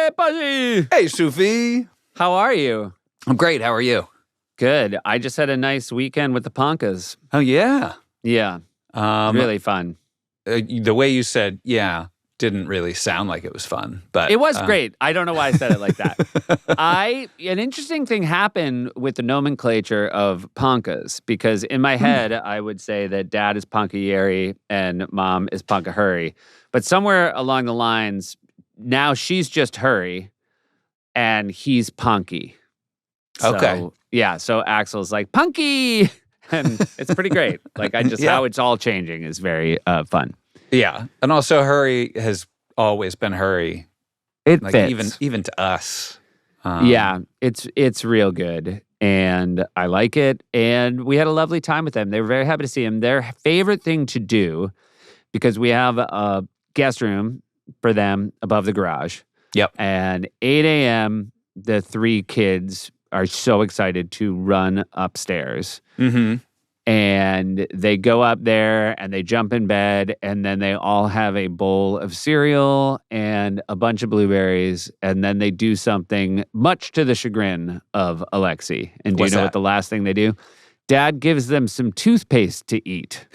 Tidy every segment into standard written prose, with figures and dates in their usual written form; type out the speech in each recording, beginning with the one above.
Hey, Pudgy! Hey, Sufi. How are you? I'm great. How are you? Good. I just had a nice weekend with the Ponkas. Oh, yeah. Yeah. Really fun. The way you said, yeah, didn't really sound like it was fun. But It was great. I don't know why I said it like that. An interesting thing happened with the nomenclature of Ponkas, because in my head, I would say that dad is Ponka-Yeri and mom is Ponka-Hurry. But somewhere along the lines, now she's just Hurry and he's Ponky. So, okay. Yeah, so Axel's like, Punky! And it's pretty great. Like, how it's all changing is very fun. Yeah. And also, Hurry has always been Hurry. It like fits. Even to us. Yeah, it's real good. And I like it. And we had a lovely time with them. They were very happy to see him. Their favorite thing to do, because we have a guest room for them above the garage. Yep. And 8 a.m., the three kids are so excited to run upstairs. Mm-hmm. And they go up there and they jump in bed and then they all have a bowl of cereal and a bunch of blueberries. And then they do something much to the chagrin of Alexi. And do you know what the last thing they do? Dad gives them some toothpaste to eat.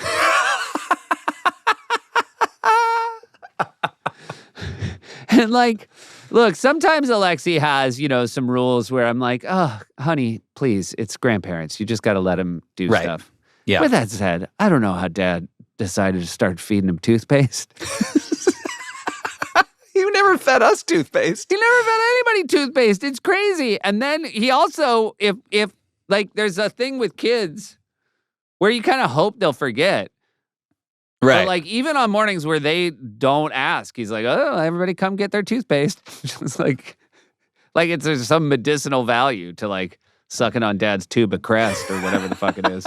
And like, look, sometimes Alexi has, some rules where I'm like, oh, honey, please, it's grandparents. You just got to let them do stuff. Yeah. With that said, I don't know how Dad decided to start feeding him toothpaste. You never fed us toothpaste. He never fed anybody toothpaste. It's crazy. And then he also, if like, there's a thing with kids where you kind of hope they'll forget. Right. But like, even on mornings where they don't ask, he's like, oh, everybody come get their toothpaste. Just like there's some medicinal value to like sucking on Dad's tube of Crest or whatever the fuck it is.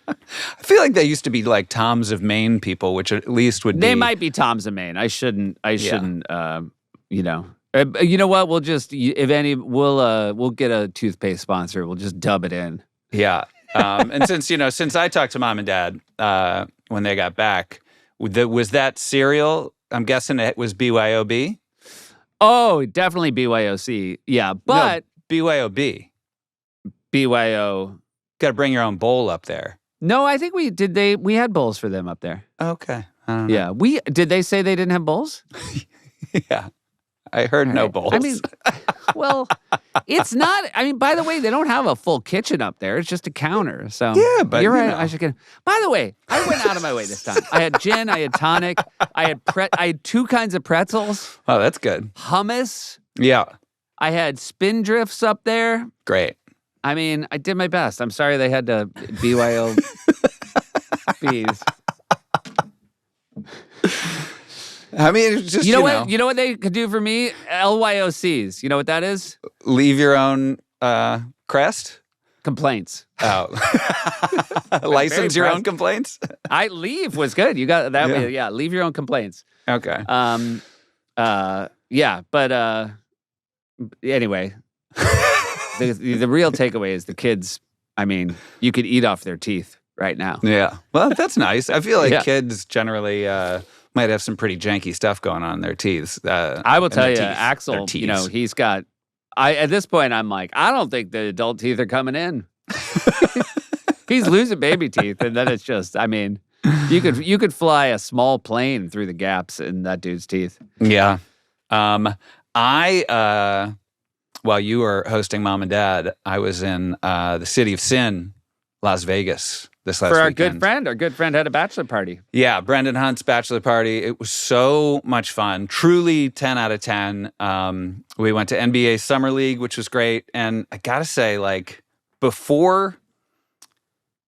I feel like they used to be like Toms of Maine people, which at least would be. They might be Toms of Maine. I shouldn't, you know what? We'll just, if any, we'll get a toothpaste sponsor. We'll just dub it in. Yeah. And since I talked to Mom and Dad when they got back, was that cereal? I'm guessing it was BYOB. Oh, definitely BYOC. Yeah, but no, BYOB. BYO. Got to bring your own bowl up there. No, I think we had bowls for them up there. Okay. I don't know. Yeah, did they say they didn't have bowls? Yeah. I heard no bowls. I mean, well, it's not. I mean, by the way, they don't have a full kitchen up there. It's just a counter. So yeah, but you're right. I should get. By the way, I went out of my way this time. I had gin. I had tonic. I had 2 kinds of pretzels. Oh, that's good. Hummus. Yeah. I had Spindrifts up there. Great. I mean, I did my best. I'm sorry they had to BYO bees. I mean, it's just, you know what they could do for me? LYOCs. You know what that is? Leave your own crest? Complaints. Oh. License your own complaints? Leave was good. You got that way. Yeah, leave your own complaints. Okay. Yeah, but anyway, the real takeaway is the kids, I mean, you could eat off their teeth right now. Yeah. Well, that's nice. I feel like kids generally might have some pretty janky stuff going on in their teeth. I will tell you, Axel, he's got, at this point, I'm like, I don't think the adult teeth are coming in. He's losing baby teeth. And then it's just, I mean, you could fly a small plane through the gaps in that dude's teeth. Yeah. While you were hosting Mom and Dad, I was in the city of sin, Las Vegas, this last weekend. Our good friend had a bachelor party. Yeah, Brendan Hunt's bachelor party. It was so much fun. Truly 10 out of 10. We went to NBA Summer League, which was great. And I got to say, like, before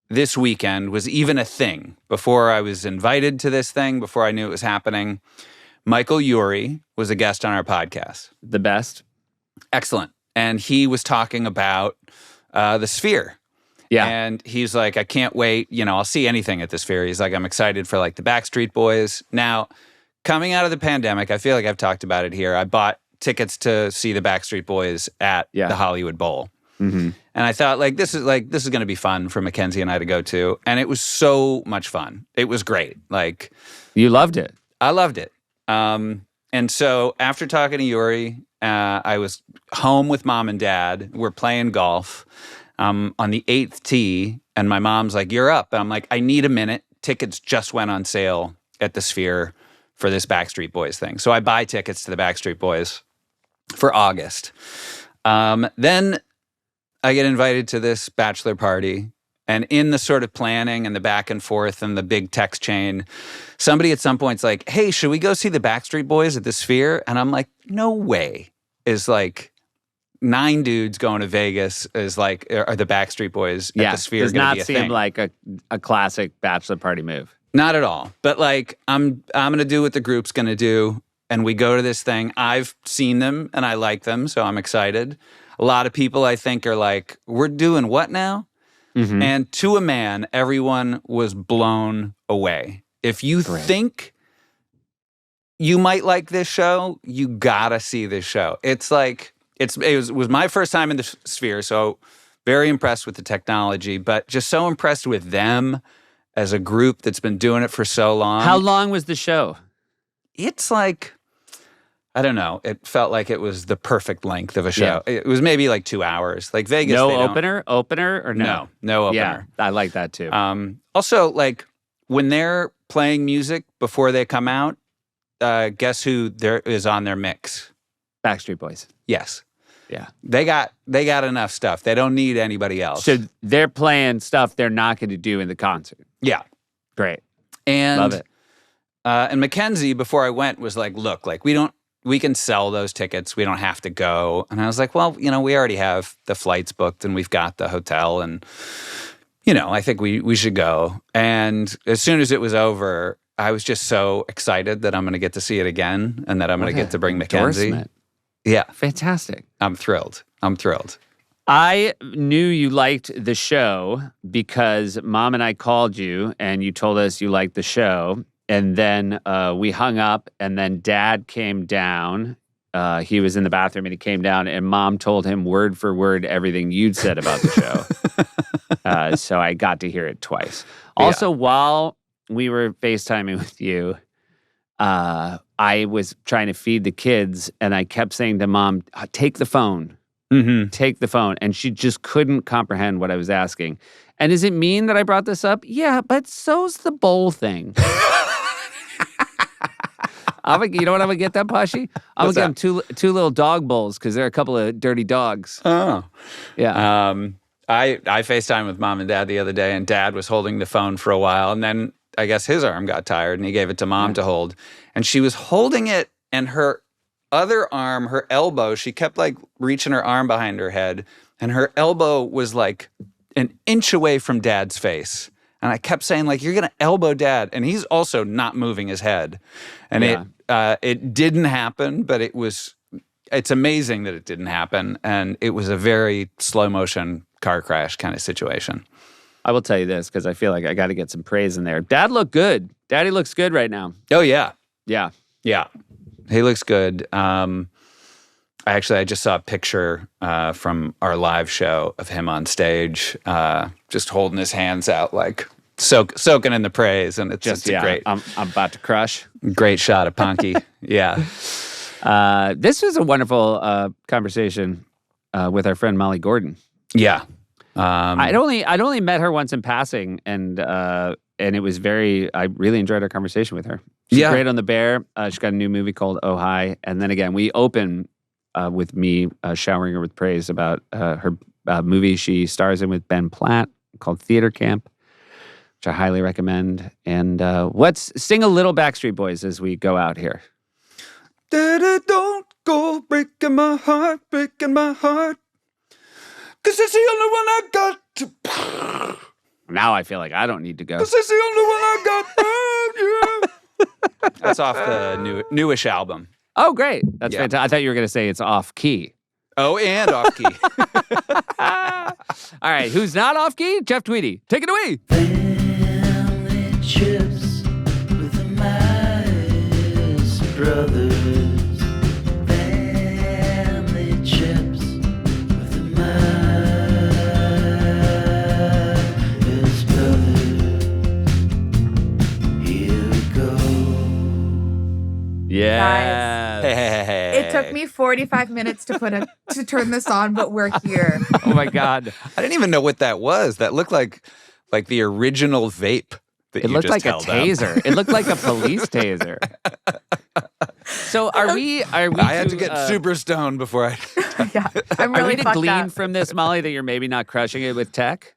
this weekend was even a thing, before I was invited to this thing, before I knew it was happening, Michael Urie was a guest on our podcast. The best. Excellent. And he was talking about the Sphere. Yeah. And he's like, I can't wait. I'll see anything at the Sphere. He's like, I'm excited for like the Backstreet Boys. Now, coming out of the pandemic, I feel like I've talked about it here. I bought tickets to see the Backstreet Boys at the Hollywood Bowl. Mm-hmm. And I thought this is going to be fun for Mackenzie and I to go to. And it was so much fun. It was great. Like, you loved it. I loved it. And so after talking to Yuri, I was home with mom and dad. We're playing golf on the 8th tee, and my mom's like, "You're up." And I'm like, "I need a minute. Tickets just went on sale at the Sphere for this Backstreet Boys thing." So I buy tickets to the Backstreet Boys for August. Then I get invited to this bachelor party. And in the sort of planning and the back and forth and the big text chain, somebody at some point's like, "Hey, should we go see the Backstreet Boys at the Sphere?" And I'm like, "No way." Is like 9 dudes going to Vegas is like, are the Backstreet Boys at the Sphere does going to not be a seem thing? like a classic bachelor party move. Not at all. But like, I'm going to do what the group's going to do. And we go to this thing. I've seen them and I like them, so I'm excited. A lot of people, I think, are like, "We're doing what now?" Mm-hmm. And to a man, everyone was blown away. If you think you might like this show, you gotta see this show. It's like, it was my first time in the Sphere, so very impressed with the technology, but just so impressed with them as a group that's been doing it for so long. How long was the show? It's like, I don't know. It felt like it was the perfect length of a show. Yeah. It was maybe like 2 hours. Like Vegas. No opener or no? No opener. Yeah, I like that too. Also, like when they're playing music before they come out, guess who is on their mix? Backstreet Boys. Yes. Yeah. They got enough stuff. They don't need anybody else. So they're playing stuff they're not going to do in the concert. Yeah. Great. And love it. And Mackenzie, before I went, was like, "Look, like we can sell those tickets. We don't have to go." And I was like, "Well, we already have the flights booked and we've got the hotel and, I think we should go." And as soon as it was over, I was just so excited that I'm going to get to see it again and that I'm going to get to bring Mackenzie. Endorsement. Yeah. Fantastic. I'm thrilled. I knew you liked the show because Mom and I called you and you told us you liked the show. And then we hung up, and then Dad came down. He was in the bathroom, and he came down, and Mom told him word for word everything you'd said about the show. So I got to hear it twice. Also, while we were FaceTiming with you, I was trying to feed the kids, and I kept saying to Mom, "Take the phone. Mm-hmm. Take the phone." And she just couldn't comprehend what I was asking. And is it mean that I brought this up? Yeah, but so's the bowl thing. You know what I'm gonna get that Pashy? I'm gonna get them two little dog bowls because they're a couple of dirty dogs. Oh, yeah. I FaceTimed with Mom and Dad the other day, and Dad was holding the phone for a while, and then I guess his arm got tired, and he gave it to Mom to hold, and she was holding it, and her other arm, her elbow, she kept like reaching her arm behind her head, and her elbow was like an inch away from Dad's face. And I kept saying, like, "You're going to elbow Dad." And he's also not moving his head. And it didn't happen, but it's amazing that it didn't happen. And it was a very slow motion car crash kind of situation. I will tell you this because I feel like I got to get some praise in there. Dad looked good. Daddy looks good right now. Oh, yeah. Yeah. Yeah. He looks good. I just saw a picture from our live show of him on stage, just holding his hands out, like soaking in the praise, and it's just great. I'm about to crush. Great shot of Punky. Yeah. This was a wonderful conversation with our friend Molly Gordon. Yeah. I'd only met her once in passing, and it was I really enjoyed our conversation with her. She's great on The Bear. She's got a new movie called Oh Hi, and then again we open. With me showering her with praise about her movie she stars in with Ben Platt called Theater Camp, which I highly recommend. And let's sing a little Backstreet Boys as we go out here. Don't go breaking my heart, 'cause it's the only one I got to. Now I feel like I don't need to go. 'Cause it's the only one I got. Yeah. That's off the newish album. Oh, great. That's fantastic. I thought you were going to say it's off key. Oh, and off key. All right. Who's not off key? Jeff Tweedy. Take it away. Family chips with the Meyers brothers. Family chips with the Meyers brothers. Here we go. Yeah. Hey. It took me 45 minutes to turn this on, but we're here. Oh my God. I didn't even know what that was. That looked like the original vape that It you looked just like a held up. taser. It looked like a police taser. So are we I had to get super stoned before I. Yeah, I'm Are really we to fucked glean up. from this, Molly, that you're maybe not crushing it with tech?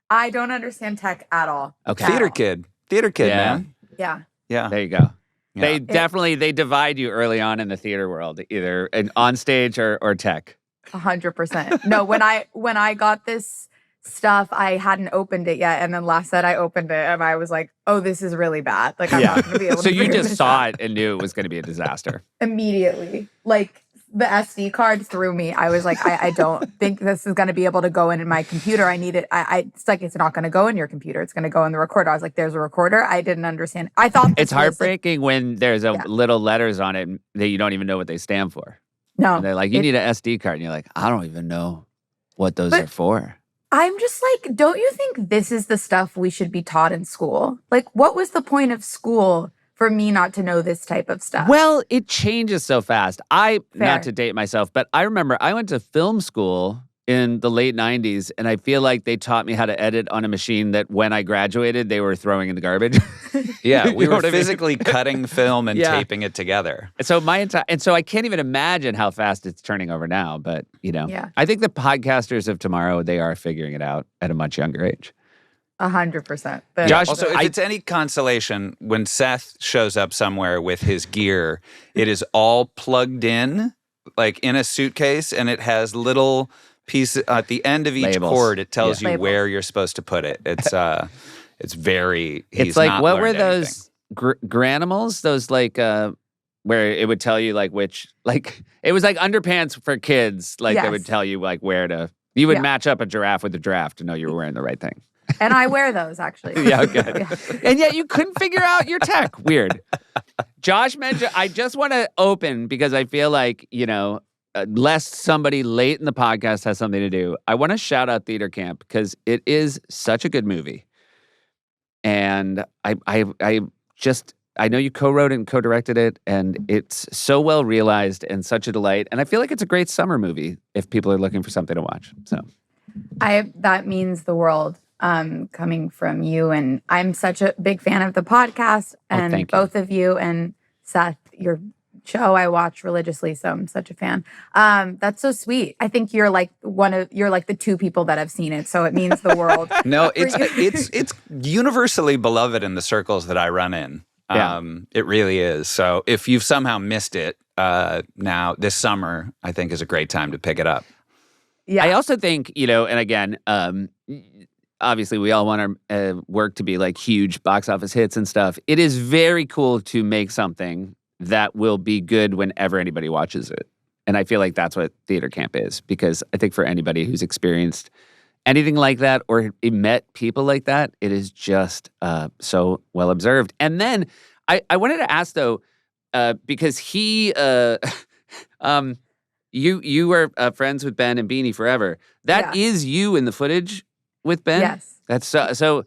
I don't understand tech at all. Okay. At Theater all. kid, Yeah. man. Yeah. Yeah. There you go. Yeah. They divide you early on in the theater world, either on stage or tech. 100%. No, when I got this stuff, I hadn't opened it yet, and then last night I opened it, and I was like, "Oh, this is really bad. Like, I'm not going to be able to." So you figure just this saw out. it and knew it was going to be a disaster. Immediately. Like the SD card threw me. I was like, I don't think this is going to be able to go in my computer. I need it. It's like it's not going to go in your computer. It's going to go in the recorder. I was like, there's a recorder. I didn't understand. I thought this It's was, like, heartbreaking when there's Yeah. little letters on it that you don't even know what they stand for. no. And they're like, you need an SD card. And you're like, I don't even know what those But- are for. I'm just like, don't you think this is the stuff we should be taught in school? Like, what was the point of school for me not to know this type of stuff? Well, it changes so fast. Fair. Not to date myself, but I remember I went to film school in the late 90s, and I feel like they taught me how to edit on a machine that when I graduated, they were throwing in the garbage. Yeah, You we know were what I mean? physically cutting film and Yeah. taping it together. So I can't even imagine how fast it's turning over now. But Yeah. I think the podcasters of tomorrow, they are figuring it out at a much younger age. 100%. Josh, Also, if it's any consolation, when Seth shows up somewhere with his gear, it is all plugged in, like in a suitcase, and it has little pieces at the end of each Labels. cord. It tells Yeah. you Labels. where you're supposed to put it. It's very. He's It's like, not what were learned those granimals? Those like where it would tell you like which, like it was like underpants for kids. Like they would Yes. tell you like where to. You would Yeah. match up a giraffe with a giraffe to know you were wearing the right thing. And I wear those, actually. Yeah, good. And yet you couldn't figure out your tech. Weird. Josh mentioned, I just want to open because I feel like, lest somebody late in the podcast has something to do, I want to shout out Theater Camp because it is such a good movie. And I know you co-wrote and co-directed it, and it's so well realized and such a delight. And I feel like it's a great summer movie if people are looking for something to watch. So That means the world coming from you. And I'm such a big fan of the podcast and thank you. both of you and Seth, your show I watch religiously. So I'm such a fan. That's so sweet. I think you're like the two people that have seen it. So it means the world. No, For you. it's universally beloved in the circles that I run in. Yeah. It really is. So if you've somehow missed it, now this summer, I think is a great time to pick it up. Yeah. I also think, and again, obviously we all want our work to be like huge box office hits and stuff. It is very cool to make something that will be good whenever anybody watches it. And I feel like that's what Theater Camp is, because I think for anybody who's experienced anything like that or met people like that, it is just so well observed. And then I wanted to ask though, because he, you were friends with Ben and Beanie forever. That is you in the footage with Ben? Yes. That's so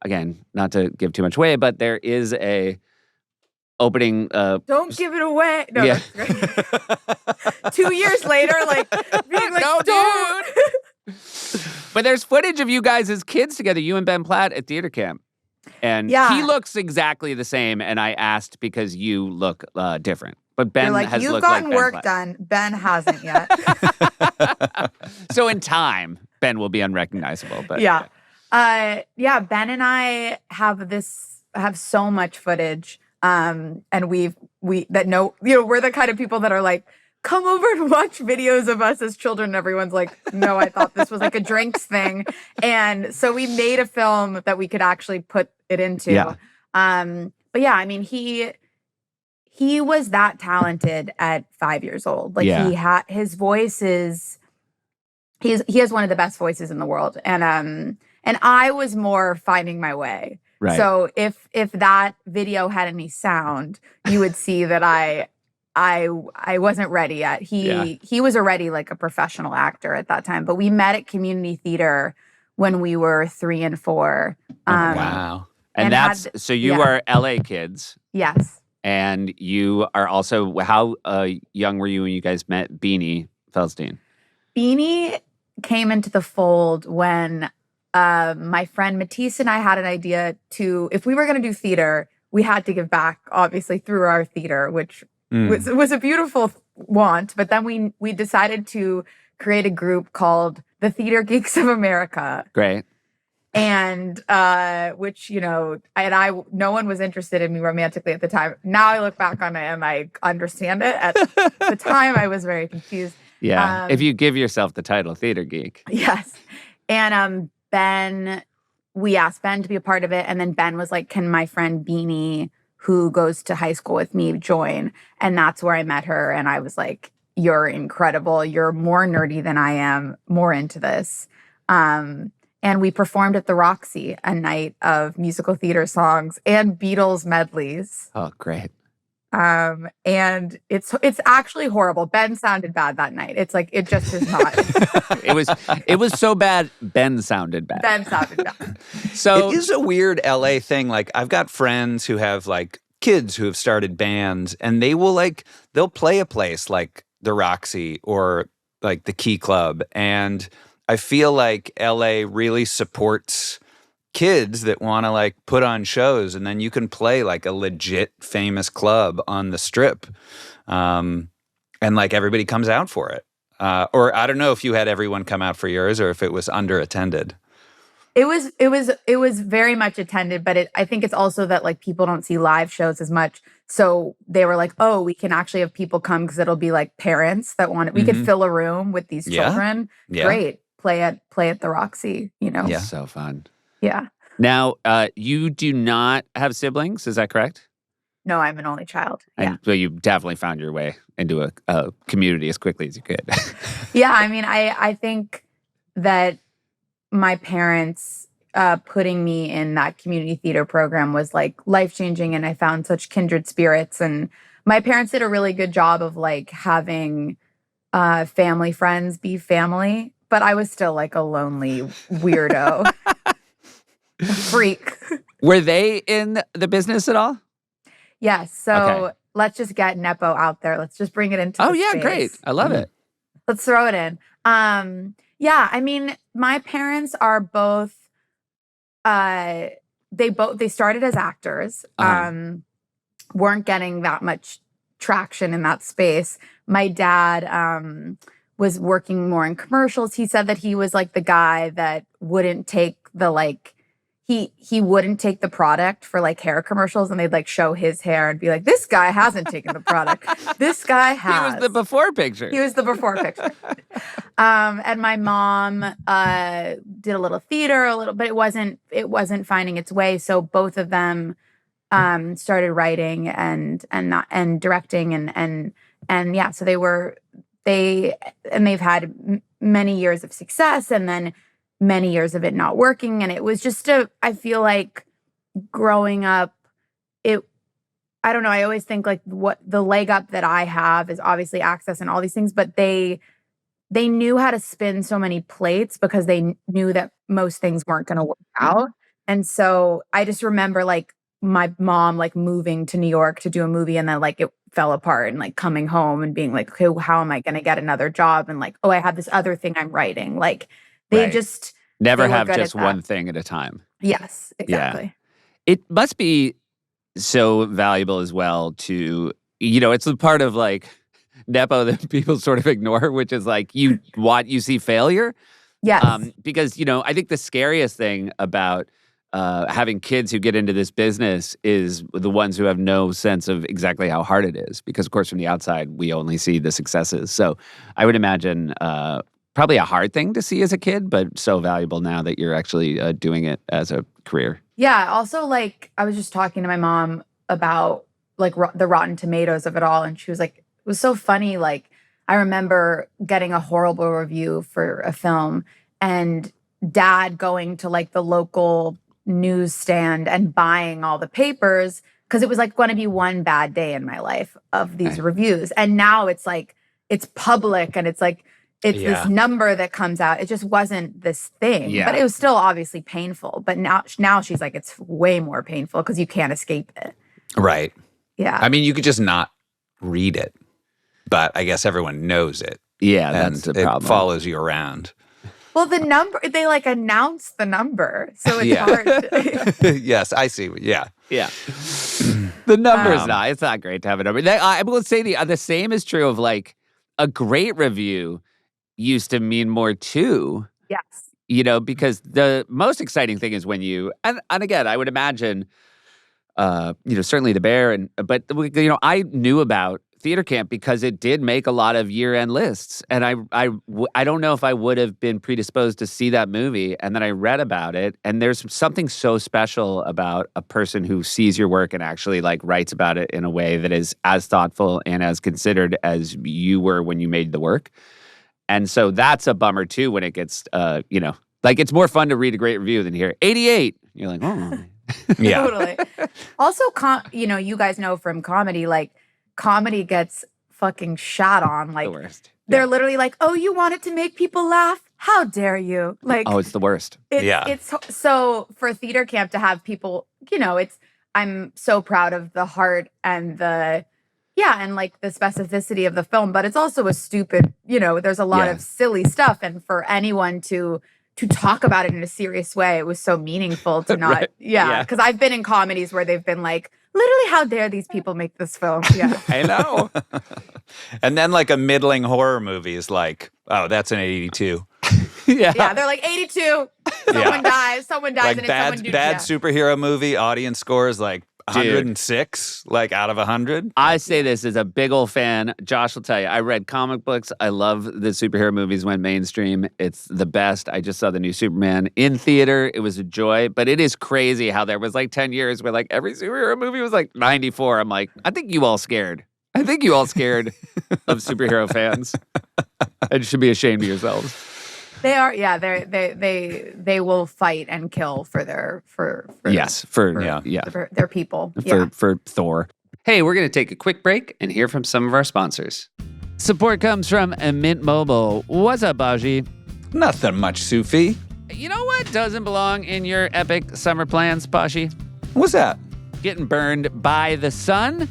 again, not to give too much away, but there is a opening Don't give it away. No, Yeah. that's great. 2 years later, like being like, No, don't. but there's footage of you guys as kids together, you and Ben Platt at Theater Camp. And Yeah. he looks exactly the same, and I asked because you look different. But Ben You're like, has you've looked gotten like Ben work Platt. done. Ben hasn't yet. So in time, Ben will be unrecognizable. But Yeah. Ben and I have so much footage. And we're the kind of people that are like, come over and watch videos of us as children. And everyone's like, no, I thought this was like a drinks thing. And so we made a film that we could actually put it into. Yeah. But yeah, I mean, he was that talented at 5 years old. Like Yeah. his voice is, he has one of the best voices in the world. And I was more finding my way. Right. So if that video had any sound, you would see that I wasn't ready yet. He was already like a professional actor at that time, but we met at community theater when we were 3 and 4. Wow. And and that's had- so you yeah. are LA kids. Yes. And you are also, how young were you when you guys met Beanie Feldstein? Beanie came into the fold when my friend Matisse and I had an idea to, if we were going to do theater, we had to give back, obviously, through our theater, which was a beautiful want. But then we decided to create a group called the Theater Geeks of America. Great. And which, no one was interested in me romantically at the time. Now I look back on it and I understand it. At the time, I was very confused. Yeah. If you give yourself the title theater geek. Yes. And Ben, we asked Ben to be a part of it. And then Ben was like, can my friend Beanie, who goes to high school with me, join? And that's where I met her. And I was like, you're incredible. You're more nerdy than I am, more into this. And we performed at the Roxy, a night of musical theater songs and Beatles medleys. Oh, great. And it's actually horrible. Ben sounded bad that night. It's like, it just is not. It was so bad, Ben sounded bad. Ben sounded bad. So it is a weird LA thing. Like, I've got friends who have like kids who have started bands, and they'll play a place like the Roxy or like the Key Club. And I feel like LA really supports kids that want to like put on shows, and then you can play like a legit famous club on the Strip, and like everybody comes out for it. Or I don't know if you had everyone come out for yours or if it was underattended. It was very much attended, but I think it's also that like people don't see live shows as much. So they were like, oh, we can actually have people come because it'll be like parents that want it. We could fill a room with these children. Yeah. Great. Play at the Roxy, Yeah. So fun. Yeah. Now, you do not have siblings, is that correct? No, I'm an only child. Yeah. So you definitely found your way into a community as quickly as you could. Yeah, I mean, I think that my parents putting me in that community theater program was like life-changing, and I found such kindred spirits. And my parents did a really good job of like having family friends be family, but I was still like a lonely weirdo. Freak. Were they in the business at all? Yes. So let's just get Nepo out there. Let's just bring it into the space. Great. I love it. Let's throw it in. Yeah, I mean, my parents are both they started as actors. Weren't getting that much traction in that space. My dad was working more in commercials. He said that he was like the guy that wouldn't take the like he wouldn't take the product for like hair commercials, and they'd like show his hair and be like, this guy hasn't taken the product. This guy has. He was the before picture. He was the before picture. And my mom did a little theater, but it wasn't finding its way. So both of them started writing and directing and yeah, so they've had many years of success and then many years of it not working. And it was just I feel like growing up, I don't know, I always think like what the leg up that I have is obviously access and all these things, but they knew how to spin so many plates because they knew that most things weren't going to work out. And so I just remember like my mom like moving to New York to do a movie, and then like it fell apart, and like coming home and being like, okay, how am I going to get another job? And like, oh, I have this other thing I'm writing. Like they just never have just one thing at a time. Yes, exactly. Yeah. It must be so valuable as well to, it's the part of like Nepo that people sort of ignore, which is like you see failure. Yes. Because, I think the scariest thing about having kids who get into this business is the ones who have no sense of exactly how hard it is. Because, of course, from the outside, we only see the successes. So I would imagine probably a hard thing to see as a kid, but so valuable now that you're actually doing it as a career. Yeah. Also, like, I was just talking to my mom about like the Rotten Tomatoes of it all. And she was like, it was so funny. Like, I remember getting a horrible review for a film and dad going to like the local newsstand and buying all the papers because it was like going to be one bad day in my life of these reviews. And now it's like, it's public and it's like, it's this number that comes out. It just wasn't this thing, but it was still obviously painful. But now she's like, it's way more painful because you can't escape it. Right. Yeah. I mean, you could just not read it, but I guess everyone knows it. Yeah, And that's the it problem. follows you around. Well, the number, they like announce the number. So it's Yeah. hard. Yes, I see. Yeah. Yeah. The number's Um, not. It's not great to have a number. I will say the same is true of like a great review used to mean more too. Yes. Because the most exciting thing is when you and again, I would imagine, certainly the Bear but I knew about Theater Camp because it did make a lot of year-end lists, and I don't know if I would have been predisposed to see that movie, and then I read about it, and there's something so special about a person who sees your work and actually like writes about it in a way that is as thoughtful and as considered as you were when you made the work. And so that's a bummer too when it gets, like it's more fun to read a great review than hear 88. You're like, oh. Yeah. Totally. Also, you guys know from comedy, like comedy gets fucking shot on. Like The worst. they're literally like, "Oh, you wanted to make people laugh? How dare you!" Like, Oh, it's the worst. it's so for Theater Camp to have people, I'm so proud of the heart and and like the specificity of the film, but it's also a stupid, there's a lot of silly stuff, and for anyone to talk about it in a serious way, it was so meaningful to not, Right. Yeah. because I've been in comedies where they've been like, literally, how dare these people make this film? Yeah. I know. And then like a middling horror movie is like, oh, that's an 82. Yeah, they're like 82. Someone dies. Someone dies, Like and bad it's someone superhero movie audience score is like Dude. 106, like out of 100. I say this as a big old fan. Josh will tell you, I read comic books. I love the superhero movies went mainstream. It's the best. I just saw the new Superman in theater. It was a joy, but it is crazy how there was like 10 years where like every superhero movie was like 94. I'm like, I think you all scared of superhero fans. And you should be ashamed of yourselves. They are, they will fight and kill for their their people. For Thor. Hey, we're going to take a quick break and hear from some of our sponsors. Support comes from Mint Mobile. What's up, Baji? Nothing much, Sufi. You know what doesn't belong in your epic summer plans, Baji? What's that? Getting burned by the sun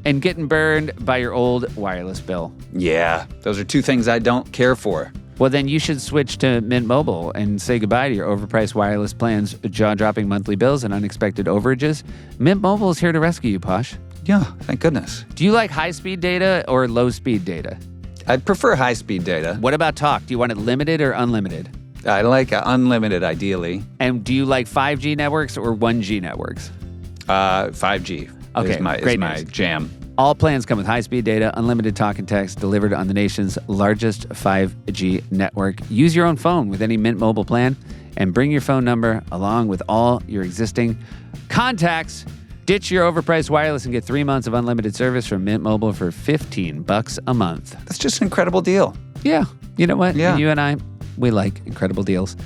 and getting burned by your old wireless bill. Yeah, those are two things I don't care for. Well, then you should switch to Mint Mobile and say goodbye to your overpriced wireless plans, jaw-dropping monthly bills, and unexpected overages. Mint Mobile is here to rescue you, Posh. Yeah, thank goodness. Do you like high-speed data or low-speed data? I'd prefer high-speed data. What about talk? Do you want it limited or unlimited? I like unlimited, ideally. And do you like 5G networks or 1G networks? 5G Okay, is my great news. jam. All plans come with high-speed data, unlimited talk and text, delivered on the nation's largest 5G network. Use your own phone with any Mint Mobile plan and bring your phone number along with all your existing contacts. Ditch your overpriced wireless and get 3 months of unlimited service from Mint Mobile for $15 a month. That's just an incredible deal. Yeah. You know what? Yeah. You and I, we like incredible deals.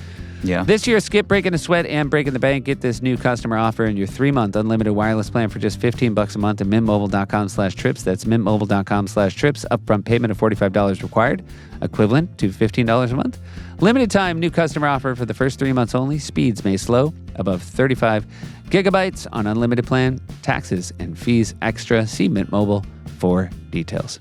Yeah. This year, skip breaking the sweat and breaking the bank. Get this new customer offer in your 3-month unlimited wireless plan for just $15 a month at mintmobile.com/trips. That's mintmobile.com/trips. Upfront payment of $45 required, equivalent to $15 a month. Limited time new customer offer for the first 3 months only. Speeds may slow above 35 gigabytes on unlimited plan. Taxes and fees extra. See Mint Mobile for details.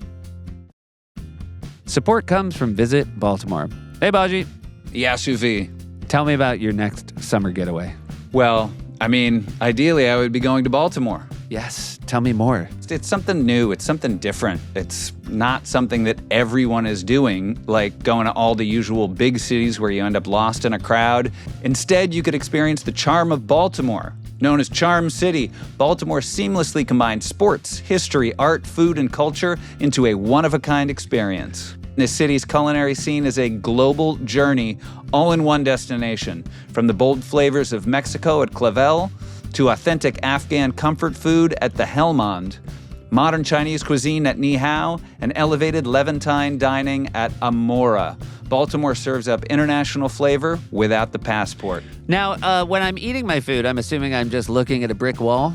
Support comes from Visit Baltimore. Hey, Baji. Yeah, Sufi. Tell me about your next summer getaway. Well, I mean, ideally, I would be going to Baltimore. Yes, tell me more. It's something new. It's something different. It's not something that everyone is doing, like going to all the usual big cities where you end up lost in a crowd. Instead, you could experience the charm of Baltimore. Known as Charm City, Baltimore seamlessly combines sports, history, art, food, and culture into a one-of-a-kind experience. This city's culinary scene is a global journey, all in one destination. From the bold flavors of Mexico at Clavel to authentic Afghan comfort food at the Helmand, modern Chinese cuisine at Ni Hao, and elevated Levantine dining at Amora. Baltimore serves up international flavor without the passport. Now, when I'm eating my food, I'm assuming I'm just looking at a brick wall.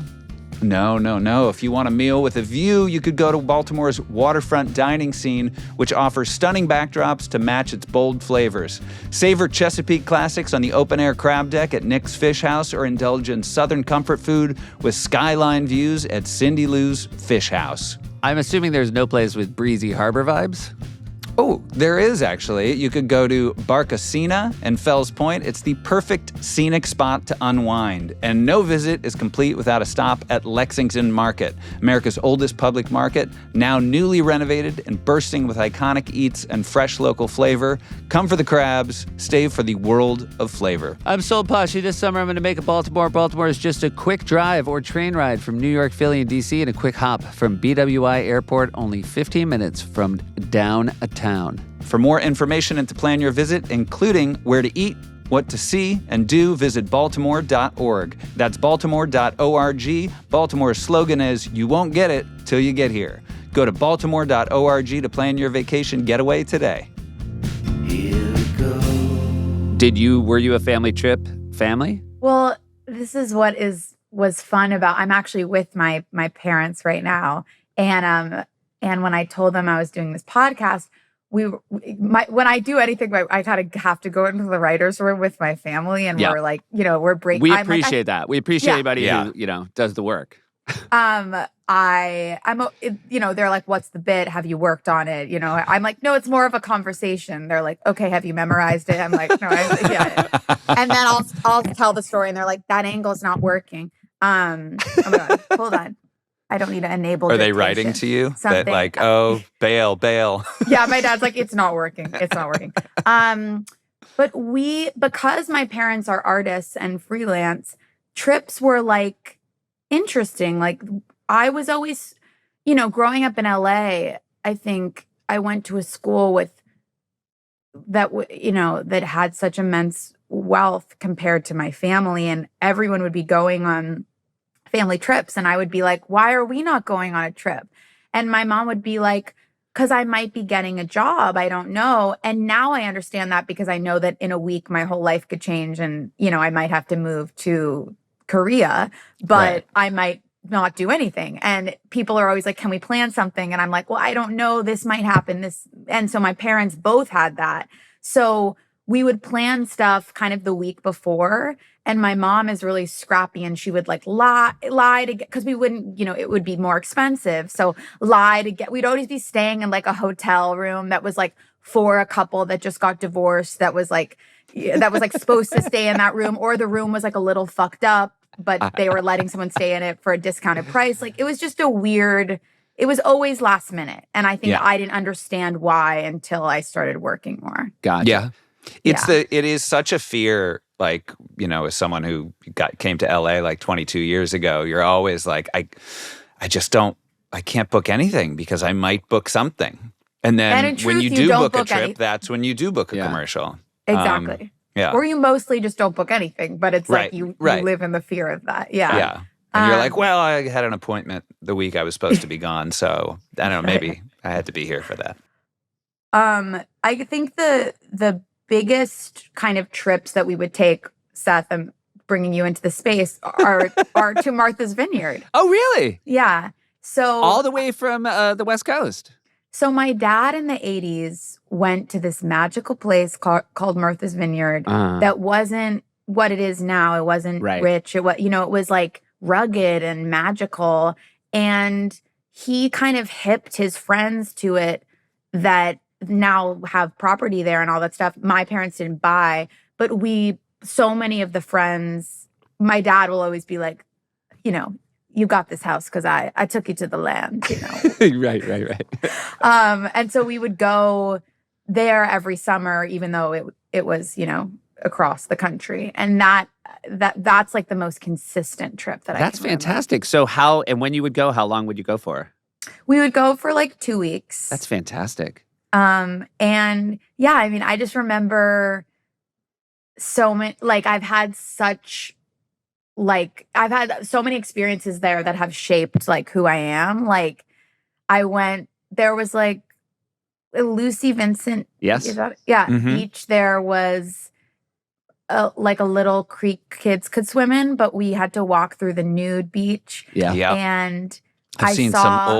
No. If you want a meal with a view, you could go to Baltimore's waterfront dining scene, which offers stunning backdrops to match its bold flavors. Savor Chesapeake classics on the open-air crab deck at Nick's Fish House, or indulge in southern comfort food with skyline views at Cindy Lou's Fish House. I'm assuming there's no place with breezy harbor vibes. Oh, there is actually. You could go to Barcasina and Fells Point. It's the perfect scenic spot to unwind. And no visit is complete without a stop at Lexington Market, America's oldest public market, now newly renovated and bursting with iconic eats and fresh local flavor. Come for the crabs, stay for the world of flavor. I'm sold, Poshy. This summer I'm going to make a Baltimore. Baltimore is just a quick drive or train ride from New York, Philly, and D.C., and a quick hop from BWI Airport, only 15 minutes from downtown. For more information and to plan your visit, including where to eat, what to see and do, visit baltimore.org. That's baltimore.org. Baltimore's slogan is, "You won't get it till you get here." Go to baltimore.org to plan your vacation getaway today. Here we go. Were you a family trip family? Well, this is what was fun about. I'm actually with my parents right now, and when I told them I was doing this podcast, when I do anything, I kind of have to go into the writers' room with my family, and we're like, we're breaking. We appreciate that. We appreciate anybody Yeah. who does the work. I'm they're like, "What's the bit? Have you worked on it?" I'm like, "No, it's more of a conversation." They're like, "Okay, have you memorized it?" I'm like, "No, yeah." And then I'll tell the story, and they're like, "That angle's not working." Oh my God, hold on. I don't need to enable. Are they dictation. writing to you? Something. That like, oh, bail. Yeah, my dad's like, "It's not working. It's not working." But because my parents are artists and freelance, trips were like interesting. Like, I was always, growing up in LA, I think I went to a school that had such immense wealth compared to my family, and everyone would be going on family trips, and I would be like, "Why are we not going on a trip?" And my mom would be like, "Because I might be getting a job. I don't know." And now I understand that, because I know that in a week my whole life could change, and I might have to move to Korea, but Right. I might not do anything. And people are always like, "Can we plan something?" And I'm like, "Well, I don't know. This might happen." And so my parents both had that. So we would plan stuff kind of the week before. And my mom is really scrappy, and she would like lie to get, because we wouldn't, it would be more expensive. So we'd always be staying in like a hotel room that was like for a couple that just got divorced. That was like supposed to stay in that room, or the room was like a little fucked up, but they were letting someone stay in it for a discounted price. Like, it was just it was always last minute. And I think I didn't understand why until I started working more. Gotcha. Yeah. It is such a fear, like, as someone who came to LA like 22 years ago, you're always like, I can't book anything because I might book something. And then in truth, when you you do don't book a book trip, anything. that's when you do book a commercial. Exactly. Yeah. Or you mostly just don't book anything, but it's like you live in the fear of that. Yeah. Yeah. And you're like, well, I had an appointment the week I was supposed to be gone, so I don't know, maybe I had to be here for that. I think the biggest kind of trips that we would take, Seth, I'm bringing you into the space, are to Martha's Vineyard. Oh, really? Yeah. So All the way from the West Coast. So my dad in the 80s went to this magical place called Martha's Vineyard that wasn't what it is now. It wasn't rich. It was like rugged and magical. And he kind of hipped his friends to it that now have property there and all that stuff. My parents didn't buy, but so many of the friends, my dad will always be like, you got this house because I took you to the land, Right. And so we would go there every summer, even though it was, across the country. And that's like the most consistent trip that I That's can remember. fantastic. So when you would go, how long would you go for? We would go for like 2 weeks. That's fantastic. And yeah, I mean, I just remember so many, like I've had so many experiences there that have shaped like who I am. Like there was like Lucy Vincent. Yes. Is that, yeah. Mhm. Beach there was like a little creek kids could swim in, but we had to walk through the nude beach. Yeah. Yep. And I've I seen saw some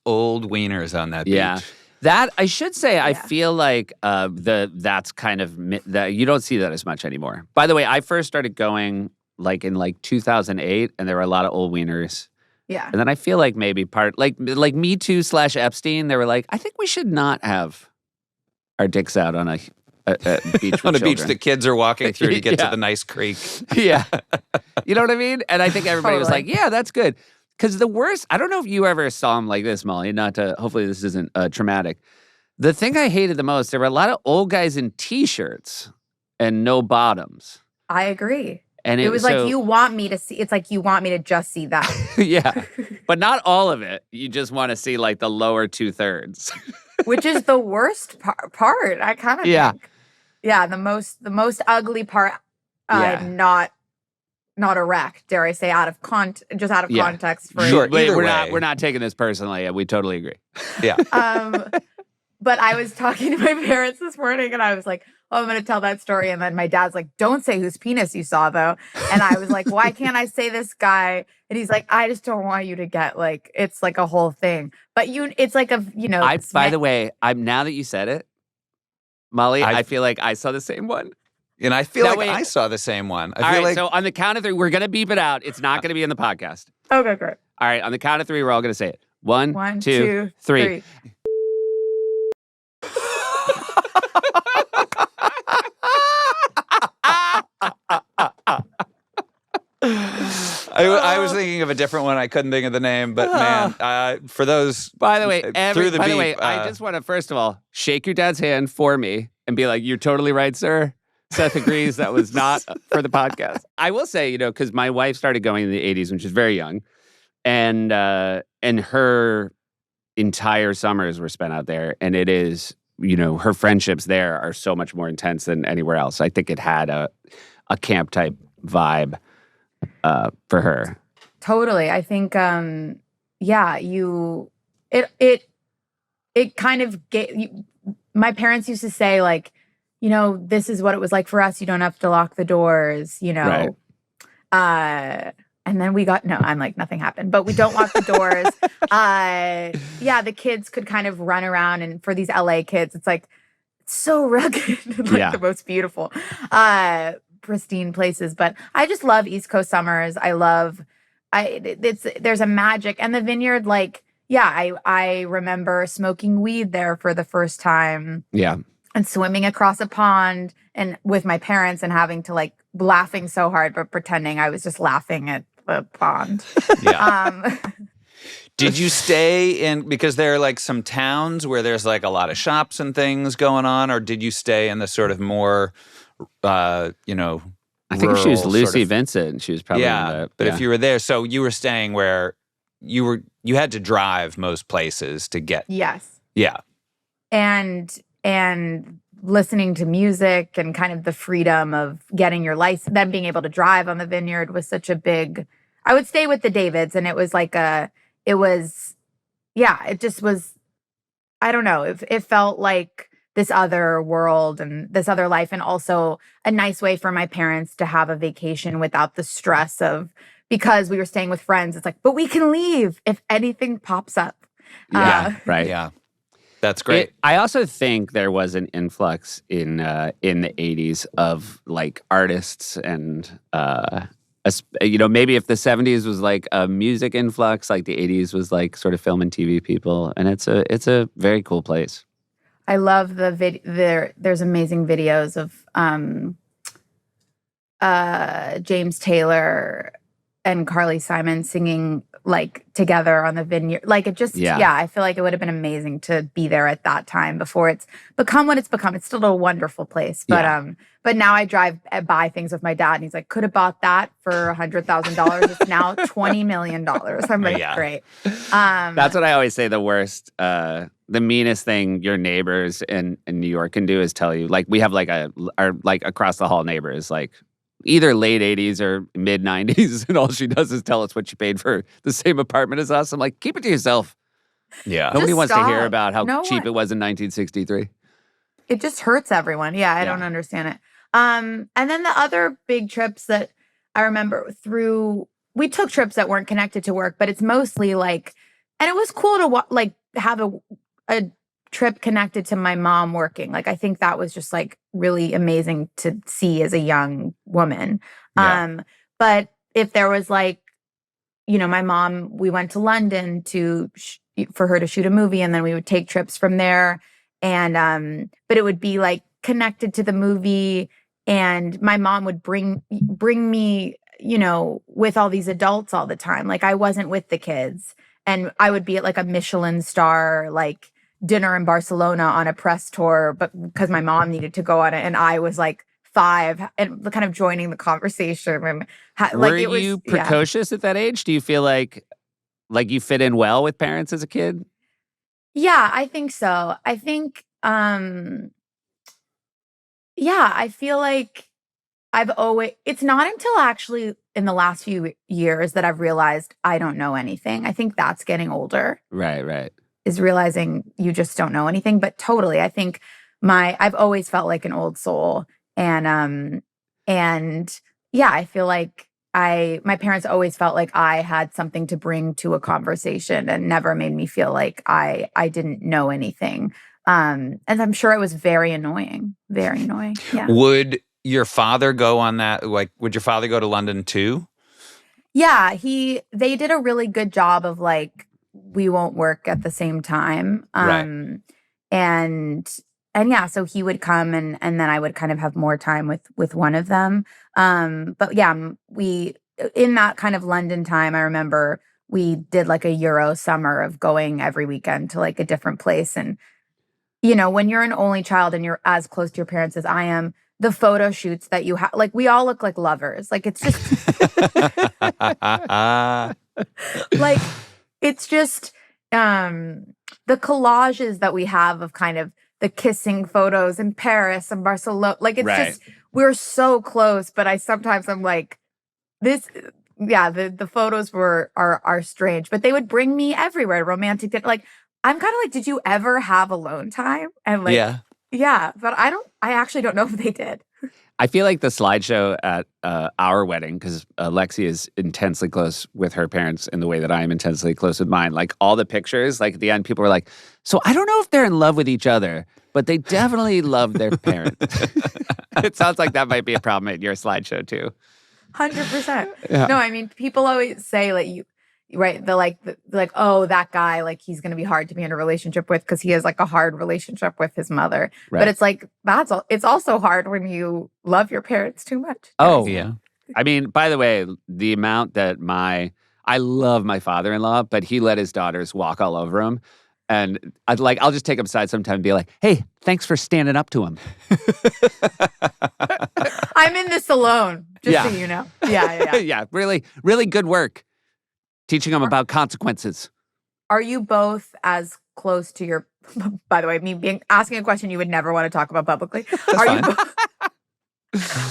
old wieners on that Yeah. beach. That I should say, I Yeah. feel like that's kind of that you don't see that as much anymore. By the way, I first started going like in like 2008, and there were a lot of old wieners. Yeah. And then I feel like maybe like Me Too / Epstein, they were like, I think we should not have our dicks out on a beach with On a beach children. that kids are walking through to get Yeah. to the nice creek. Yeah. You know what I mean? And I think everybody was like, Totally. yeah, that's good. Because the worst, I don't know if you ever saw them like this, Molly, hopefully this isn't traumatic. The thing I hated the most, there were a lot of old guys in T-shirts and no bottoms. I agree. And It was like, you want me to see, it's like you want me to just see that. yeah. But not all of it. You just want to see like the lower 2/3. Which is the worst part. I kind of Yeah. think. Yeah, the most ugly part, Yeah. not erect, dare I say, out of Yeah. context for Sure. Wait, Either we're way. not taking this personally. We totally agree. Yeah. But I was talking to my parents this morning and I was like, oh, I'm going to tell that story. And then my dad's like, don't say whose penis you saw, though. And I was like, why can't I say this guy? And he's like, I just don't want you to get like, it's like a whole thing. But it's like By the way, now that you said it, Molly, I feel like I saw the same one. And I feel That like way- I saw the same one. I All feel right, like so on the count of 3, we're going to beep it out. It's not going to be in the podcast. Okay, great. All right, on the count of 3, we're all going to say it. 1, 1, 2, 2, 3. 3. I was thinking of a different one. I couldn't think of the name, but man, for those By the way, through the beep, I just want to first of all shake your dad's hand for me and be like, "You're totally right, sir." Seth agrees that was not for the podcast. I will say, because my wife started going in the '80s when she was very young, and her entire summers were spent out there, and it is, her friendships there are so much more intense than anywhere else. I think it had a camp type vibe for her. Totally. I think, it kind of my parents used to say, like, this is what it was like for us. You don't have to lock the doors, Right. And then I'm like, nothing happened, but we don't lock the doors. The kids could kind of run around, and for these LA kids, it's like, it's so rugged, like Yeah. the most beautiful, pristine places. But I just love East Coast summers. There's a magic, and the vineyard, like, I remember smoking weed there for the first time. Yeah. And swimming across a pond and with my parents and having to like laughing so hard, but pretending I was just laughing at the pond. Yeah. Did you stay in, because there are like some towns where there's like a lot of shops and things going on, or did you stay in the sort of more, I think she was rural Lucy sort of- Vincent. She was probably But if you were there, so you were staying where you had to drive most places to get. Yes. Yeah. And listening to music and kind of the freedom of getting your license, then being able to drive on the vineyard was such a big. I would stay with the Davids, and it was like it just was. I don't know. It felt like this other world and this other life, and also a nice way for my parents to have a vacation without the stress of, because we were staying with friends. It's like, but we can leave if anything pops up. Yeah, right. Yeah. That's great. I also think there was an influx in the 80s of like artists and maybe if the 70s was like a music influx, like the 80s was like sort of film and TV people, and it's a very cool place. I love there's amazing videos of James Taylor and Carly Simon singing like together on the vineyard. Like it just, I feel like it would have been amazing to be there at that time before it's become what it's become. It's still a wonderful place. But now I drive and buy things with my dad, and he's like, could have bought that for $100,000. It's now $20 million. I'm like, great. That's what I always say. The worst, the meanest thing your neighbors in New York can do is tell you, like, we have like our like across the hall neighbors, like either late 80s or mid 90s, and all she does is tell us what she paid for the same apartment as us. I'm like, keep it to yourself. Yeah. Nobody wants to hear stop. about how No cheap one. it was in 1963. It just hurts everyone. Yeah, I don't understand it. And then the other big trips that I remember we took trips that weren't connected to work, but it's mostly like, and it was cool to like have a trip connected to my mom working. Like, I think that was just like really amazing to see as a young woman. Yeah. But if there was like, my mom, we went to London for her to shoot a movie, and then we would take trips from there. And but it would be like connected to the movie, and my mom would bring me, with all these adults all the time. Like, I wasn't with the kids, and I would be at like a Michelin star like dinner in Barcelona on a press tour, but because my mom needed to go on it, and I was like 5 and kind of joining the conversation. And were you precocious at that age? Do you feel like you fit in well with parents as a kid? Yeah, I think so. I think, I feel like it's not until actually in the last few years that I've realized I don't know anything. I think that's getting older. Right. Is realizing you just don't know anything. But totally, I think I've always felt like an old soul. And I feel like my parents always felt like I had something to bring to a conversation and never made me feel like I didn't know anything. And I'm sure it was very annoying. Very annoying. Yeah. Would your father go on that? Like, would your father go to London too? Yeah, they did a really good job of like, we won't work at the same time. Right. And yeah, so he would come and then I would kind of have more time with one of them. But yeah, in that kind of London time, I remember we did like a Euro summer of going every weekend to like a different place. And, when you're an only child and you're as close to your parents as I am, the photo shoots that you have, like, we all look like lovers. Like, it's just like, it's just the collages that we have of kind of the kissing photos in Paris and Barcelona. Like, it's just, we're so close. But I'm like, this, yeah, the photos are strange, but they would bring me everywhere. Romantic dinner. Like, I'm kind of like, did you ever have alone time? And like, yeah, but I actually don't know if they did. I feel like the slideshow at our wedding, because Lexi is intensely close with her parents in the way that I am intensely close with mine. Like, all the pictures, like at the end, people were like, so I don't know if they're in love with each other, but they definitely love their parents. It sounds like that might be a problem at your slideshow too. 100%. Yeah. No, I mean, people always say like they're like, oh, that guy, like, he's going to be hard to be in a relationship with because he has like a hard relationship with his mother. Right. But it's like, it's also hard when you love your parents too much. Oh, yeah. I mean, by the way, the amount that I love my father-in-law, but he let his daughters walk all over him. And I'll just take him aside sometime and be like, hey, thanks for standing up to him. I'm in this alone, just so you know. Yeah. Yeah, really, really good work. Teaching them about consequences. Are you both as close to your, by the way, asking a question you would never want to talk about publicly.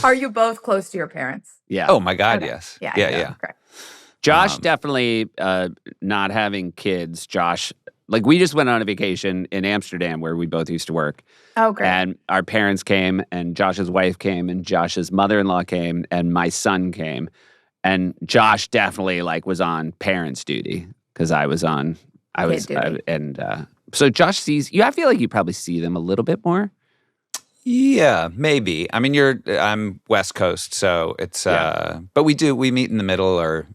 Are you both close to your parents? Yeah. Oh my God, Okay. yes. Yeah. Yeah. Josh definitely not having kids. Josh, like, we just went on a vacation in Amsterdam where we both used to work. Oh, great. And our parents came, and Josh's wife came, and Josh's mother-in-law came, and my son came. And Josh definitely like was on parents' duty because so Josh sees you. I feel like you probably see them a little bit more. Yeah, maybe. I mean, I'm West Coast, so it's but we meet in the middle, or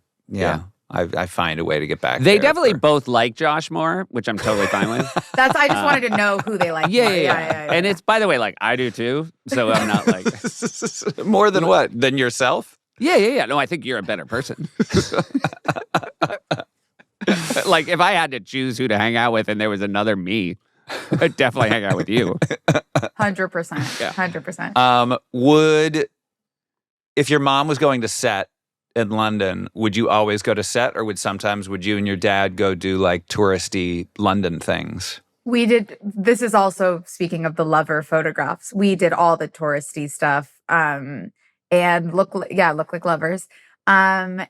I find a way to get back. They definitely both like Josh more, which I'm totally fine with. I just wanted to know who they like. Yeah. And it's, by the way, like, I do too. So I'm not like more than what? Than yourself? Yeah. No, I think you're a better person. Like, if I had to choose who to hang out with and there was another me, I'd definitely hang out with you. 100%. Yeah. 100%. If your mom was going to set in London, would you always go to set, or would you and your dad go do like touristy London things? We did. This is also speaking of the lover photographs. We did all the touristy stuff. And look like lovers. And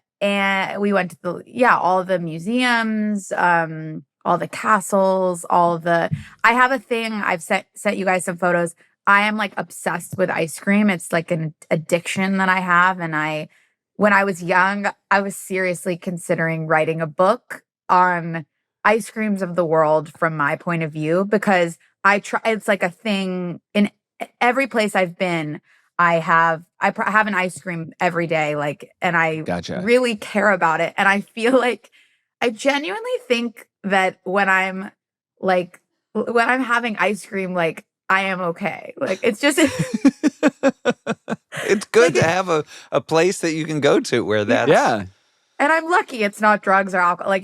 we went to all the museums, all the castles, I have a thing. I've sent you guys some photos. I am like obsessed with ice cream. It's like an addiction that I have. And when I was young, I was seriously considering writing a book on ice creams of the world from my point of view, because it's like a thing in every place I've been. I have an ice cream every day, like, and I really care about it. And I feel like I genuinely think that when I'm having ice cream, like, I am okay. Like, it's just it's good to have a place that you can go to where that's and I'm lucky it's not drugs or alcohol.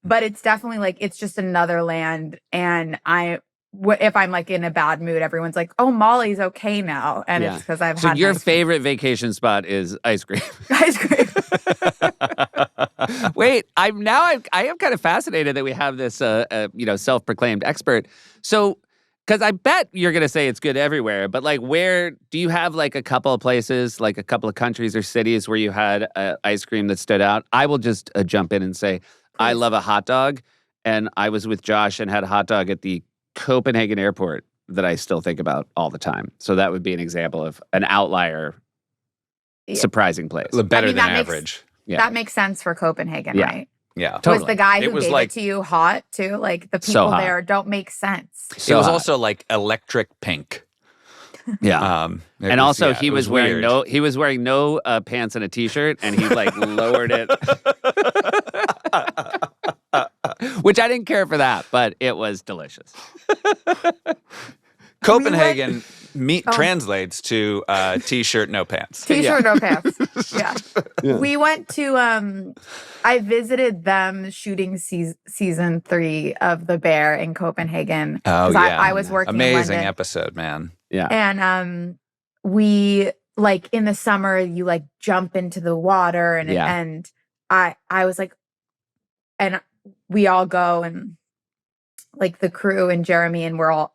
But it's definitely like, it's just another land. And if I'm like in a bad mood, everyone's like, "Oh, Molly's okay now," and it's because I've had. So your favorite vacation spot is ice cream. Ice cream. Wait, I am kind of fascinated that we have this self-proclaimed expert. So, because I bet you're gonna say it's good everywhere, but like, where do you have like a couple of places, like a couple of countries or cities where you had ice cream that stood out? I will just jump in and say, I love a hot dog, and I was with Josh and had a hot dog at the Copenhagen airport that I still think about all the time. So that would be an example of an outlier, surprising place. Better than average. That makes sense for Copenhagen, right? Yeah, totally. Was the guy who gave it to you hot too? Like, the people there don't make sense. It was also like electric pink. Yeah. And also he was wearing no pants and a t-shirt, and he like lowered it. Which I didn't care for that, but it was delicious. Copenhagen translates to t-shirt, no pants. T-shirt, no pants. Yeah. We went to, I visited them shooting season 3 of The Bear in Copenhagen. Oh, yeah. I was working Amazing in London. Episode, man. Yeah. And we, like, in the summer, you like jump into the water and I was like, and we all go, and like the crew and Jeremy, and we're all,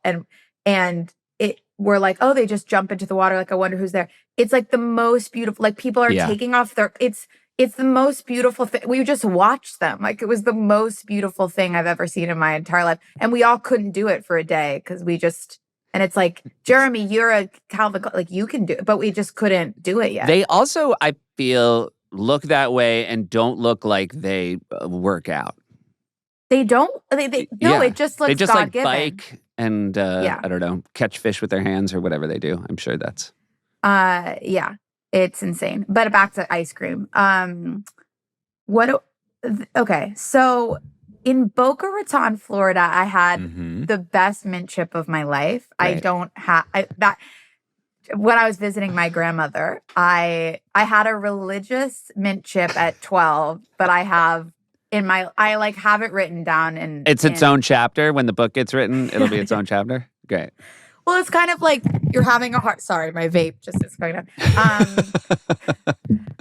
we're like, oh, they just jump into the water. Like, I wonder who's there. It's like the most beautiful, like, people are taking off it's the most beautiful thing. We just watched them. Like, it was the most beautiful thing I've ever seen in my entire life. And we all couldn't do it for a day because and it's like, Jeremy, you're a Calvin, like, you can do it, but we just couldn't do it yet. They also, I feel, look that way and don't look like they work out. They don't. It just looks. They just like God-given. bike and I don't know, catch fish with their hands or whatever they do. I'm sure that's. It's insane. But back to ice cream. Okay, so in Boca Raton, Florida, I had the best mint chip of my life. Right. I don't have that. When I was visiting my grandmother, I had a religious mint chip at 12, but I have. I like have it written down, and it's its own chapter. When the book gets written, it'll be its own chapter. Great. Well, it's kind of like you're having a heart. Sorry, my vape just is going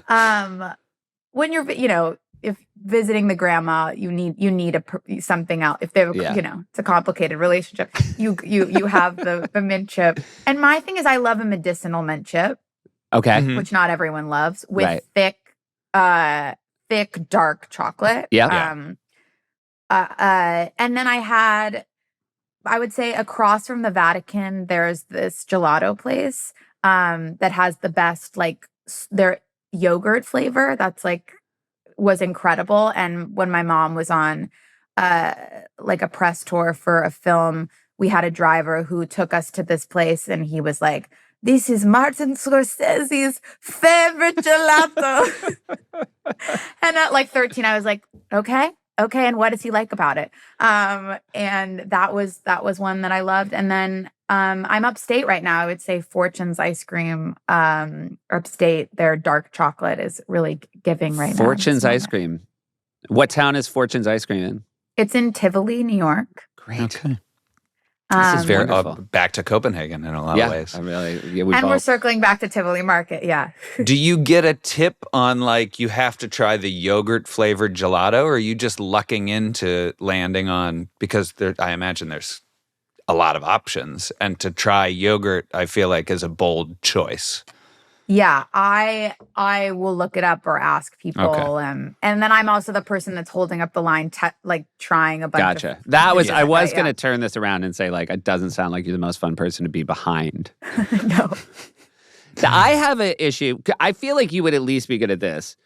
down. When you're, if visiting the grandma, you need something else. If they're, it's a complicated relationship. You have the mint chip, and my thing is, I love a medicinal mint chip. Okay. Which not everyone loves, with thick dark chocolate. Yeah. And then I would say across from the Vatican, there's this gelato place that has the best, like, their yogurt flavor that's like was incredible. And when my mom was on like a press tour for a film, we had a driver who took us to this place, and he was like, "This is Martin Scorsese's favorite gelato." And at like 13, I was like, okay. And what does he like about it? And that was one that I loved. And then I'm upstate right now. I would say Fortune's ice cream, upstate, their dark chocolate is really giving right now. Fortune's ice cream. What town is Fortune's ice cream in? It's in Tivoli, New York. Great. Okay. This is very back to Copenhagen in a lot of ways. We're circling back to Tivoli Market. Yeah. Do you get a tip on, like, you have to try the yogurt flavored gelato, or are you just lucking into landing on, because I imagine there's a lot of options, and to try yogurt, I feel like, is a bold choice. Yeah, I will look it up or ask people. Okay. And then I'm also the person that's holding up the line, like trying a bunch Gotcha. of. That was, Yeah. I was Yeah. going to turn this around and say, like, it doesn't sound like you're the most fun person to be behind. No. I have an issue. I feel like you would at least be good at this.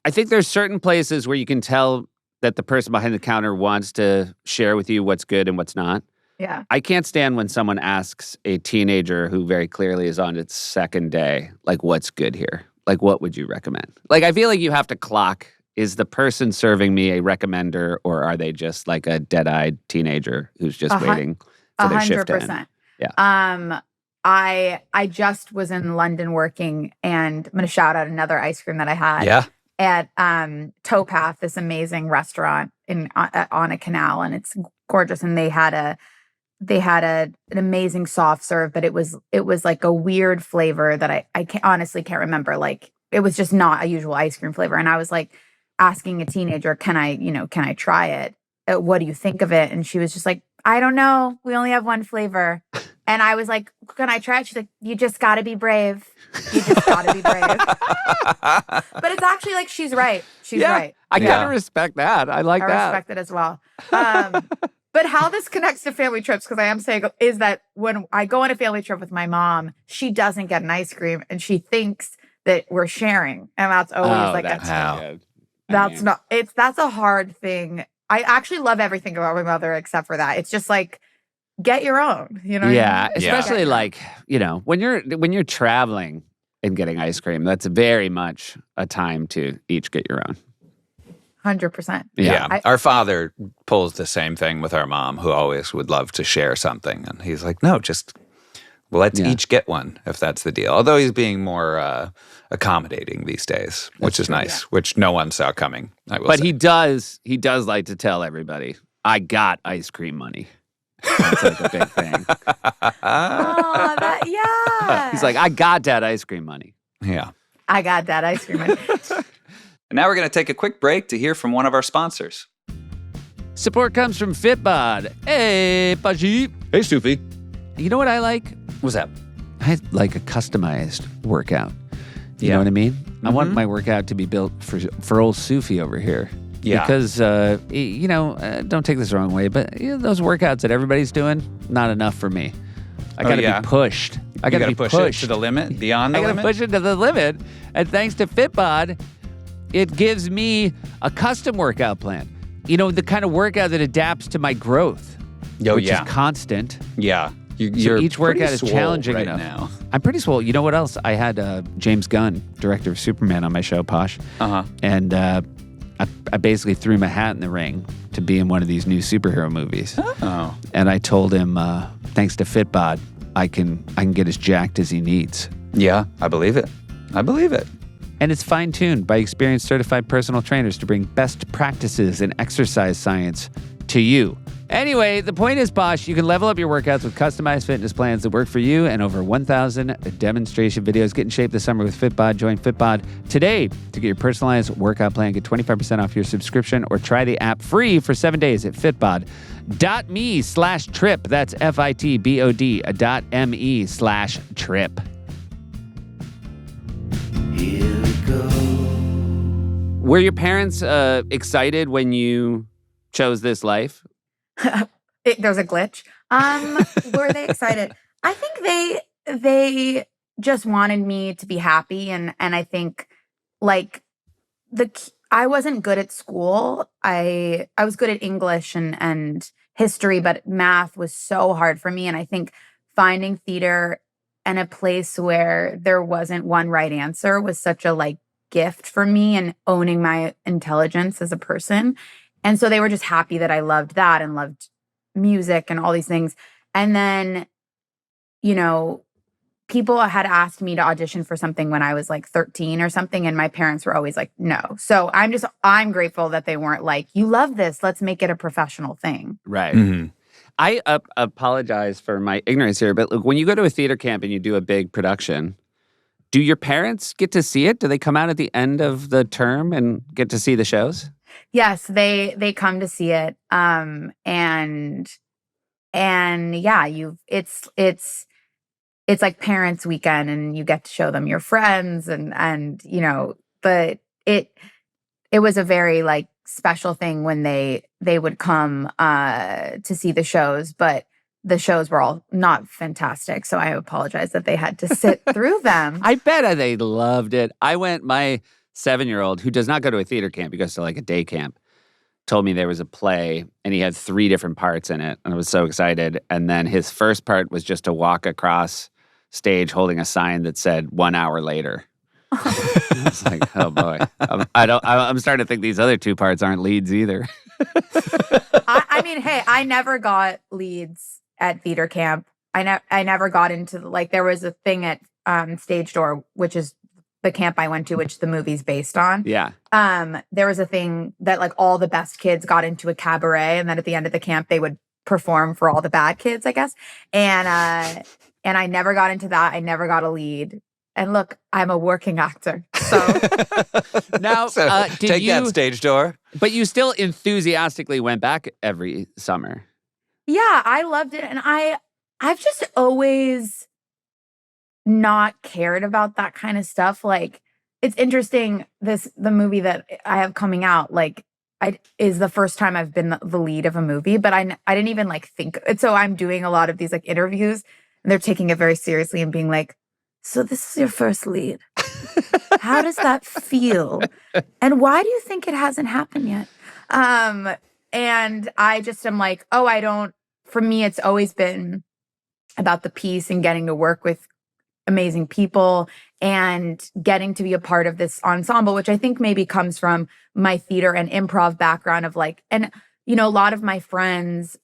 I think there's certain places where you can tell that the person behind the counter wants to share with you what's good and what's not. Yeah. I can't stand when someone asks a teenager who very clearly is on its second day, like, what's good here? Like, what would you recommend? Like, I feel like you have to clock, is the person serving me a recommender, or are they just like a dead-eyed teenager who's just waiting for their shift to end? 100%. Yeah. I just was in London working, and I'm going to shout out another ice cream that I had. Yeah. At Towpath, this amazing restaurant on a canal, and it's gorgeous. And they had an amazing soft serve, but it was like a weird flavor that I honestly can't remember. Like, it was just not a usual ice cream flavor. And I was like asking a teenager, can I try it? What do you think of it? And she was just like, I don't know. We only have one flavor. And I was like, can I try it? She's like, you just got to be brave. You just got to be brave. But it's actually like, she's right. She's right. I kind of respect that. I like I that. respect it as well. But how this connects to family trips, because I am saying, is that when I go on a family trip with my mom, she doesn't get an ice cream, and she thinks that we're sharing, and that's always that's a hard thing. I actually love everything about my mother except for that. It's just like, get your own, you know? Yeah, what I mean? especially like, when you're traveling and getting ice cream, that's very much a time to each get your own. 100%. Yeah. Our father pulls the same thing with our mom, who always would love to share something. And he's like, no, just let's each get one, if that's the deal. Although he's being more accommodating these days, which is nice, which no one saw coming, I will say. He does like to tell everybody, I got ice cream money. That's like a big thing. He's like, I got that ice cream money. Yeah. I got that ice cream money. And now we're going to take a quick break to hear from one of our sponsors. Support comes from Fitbod. Hey, Paji. Hey, Soufy. You know what I like? What's that? I like a customized workout. You Yeah. know what I mean? I want my workout to be built for old Sufi over here. Yeah. Because, don't take this the wrong way, but those workouts that everybody's doing, not enough for me. I got to be pushed. I got to be push pushed it to the limit, beyond the I got to limit. push it to the limit. And thanks to Fitbod, it gives me a custom workout plan. The kind of workout that adapts to my growth, which is constant. Yeah. So each workout is challenging right enough. now. I'm pretty swole. You know what else? I had James Gunn, director of Superman, on my show, Posh. Uh-huh. And I basically threw my hat in the ring to be in one of these new superhero movies. Oh. And I told him, thanks to Fitbod, I can get as jacked as he needs. Yeah, I believe it. And it's fine-tuned by experienced certified personal trainers to bring best practices in exercise science to you. Anyway, the point is, Posh, you can level up your workouts with customized fitness plans that work for you and over 1,000 demonstration videos. Get in shape this summer with Fitbod. Join Fitbod today to get your personalized workout plan. Get 25% off your subscription or try the app free for 7 days at fitbod.me/trip. That's FITBOD.me/trip. Here we go. Were your parents excited when you chose this life? There's a glitch. Were they excited? I think they just wanted me to be happy, and I think like I wasn't good at school. I was good at English and history, but math was so hard for me. And I think finding theater and a place where there wasn't one right answer was such a gift for me, and owning my intelligence as a person. And so they were just happy that I loved that and loved music and all these things. And then, people had asked me to audition for something when I was 13 or something. And my parents were always like, no. So I'm grateful that they weren't like, you love this, let's make it a professional thing. Right. Mm-hmm. I apologize for my ignorance here, but look, when you go to a theater camp and you do a big production, do your parents get to see it? Do they come out at the end of the term and get to see the shows? Yes, they come to see it. And yeah, it's it's like parents' weekend, and you get to show them your friends, and you know, but it was a very like special thing when they would come to see the shows, but the shows were all not fantastic. So I apologize that they had to sit through them. I bet they loved it. My 7-year-old, who does not go to a theater camp, he goes to like a day camp, told me there was a play and he had 3 different parts in it. And I was so excited. And then his first part was just to walk across stage holding a sign that said 1 hour later. I was like, oh boy. I'm starting to think these other 2 parts aren't leads either. I mean, hey, I never got leads at theater camp. I never got into like, there was a thing at Stage Door, which is the camp I went to, which the movie's based on. Yeah. There was a thing that like all the best kids got into a cabaret, and then at the end of the camp they would perform for all the bad kids, I guess. And I never got into that. I never got a lead. And look, I'm a working actor. So now, take that, Stage Door. But you still enthusiastically went back every summer. Yeah, I loved it. And I've just always not cared about that kind of stuff. Like, it's interesting, the movie that I have coming out, like, is the first time I've been the lead of a movie, but I didn't even like think. And so I'm doing a lot of these like interviews, and they're taking it very seriously and being like, so this is your first lead. How does that feel? And why do you think it hasn't happened yet? And I just am like, for me, it's always been about the piece and getting to work with amazing people and getting to be a part of this ensemble, which I think maybe comes from my theater and improv background of like, and you know, a lot of my friends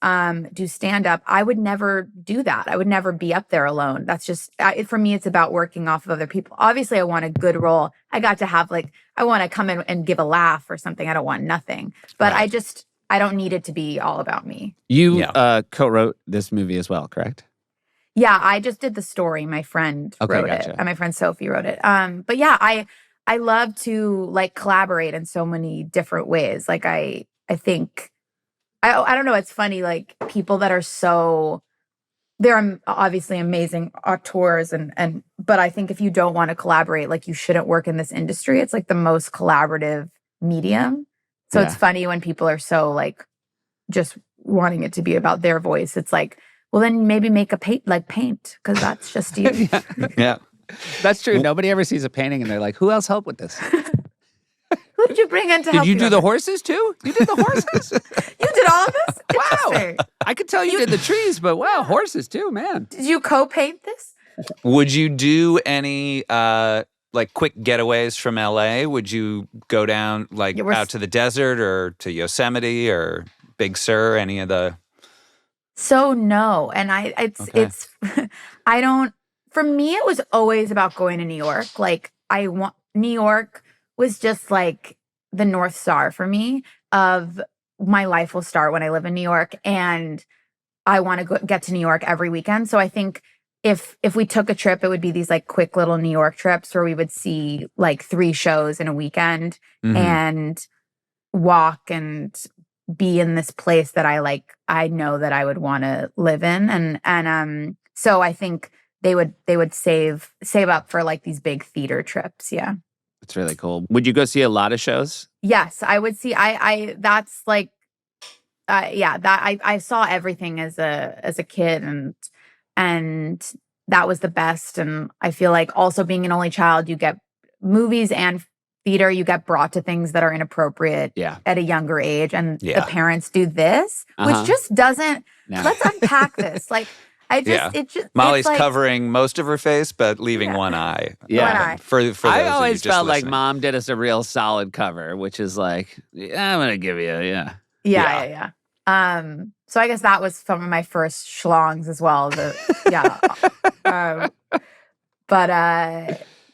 do stand-up. I would never do that. I would never be up there alone. That's just, for me, it's about working off of other people. Obviously, I want a good role. I got to have like, I want to come in and give a laugh or something. I don't want nothing. But right. I don't need it to be all about me. You co-wrote this movie as well, correct? Yeah, I just did the story. My friend wrote it. And my friend Sophie wrote it. But yeah, I love to like collaborate in so many different ways. Like I think... I don't know. It's funny, like people that are they're obviously amazing auteurs but I think if you don't want to collaborate, like you shouldn't work in this industry. It's like the most collaborative medium. So It's funny when people are so like just wanting it to be about their voice. It's like, well, then maybe make a paint because that's just you. Yeah, that's true. Nobody ever sees a painting and they're like, who else helped with this? Who did you bring in to help you? Did you do the horses too? You did the horses? You did all of this? Wow. I could tell you did the trees, but wow, horses too, man. Did you co-paint this? Would you do any like quick getaways from LA? Would you go down like out to the desert or to Yosemite or Big Sur, any of the... So no. And it's I don't, for me, it was always about going to New York. Like New York was just like the North Star for me of my life will start when I live in New York, and I want to get to New York every weekend. So I think if we took a trip, it would be these like quick little New York trips where we would see like 3 shows in a weekend and walk and be in this place that I know that I would want to live in. And so I think they would save up for like these big theater trips. Yeah. It's really cool. Would you go see a lot of shows? Yes, I would see. That's like, I saw everything as a kid, and that was the best. And I feel like also being an only child, you get movies and theater, you get brought to things that are inappropriate at a younger age, and the parents do this, which just doesn't. No. Let's unpack this. Like. Molly's like, covering most of her face, but leaving one eye. Yeah. One eye. For those I always felt listening. like Mom did us a real solid cover, which is like, I'm going to give you, Yeah. So I guess that was some of my first schlongs as well. But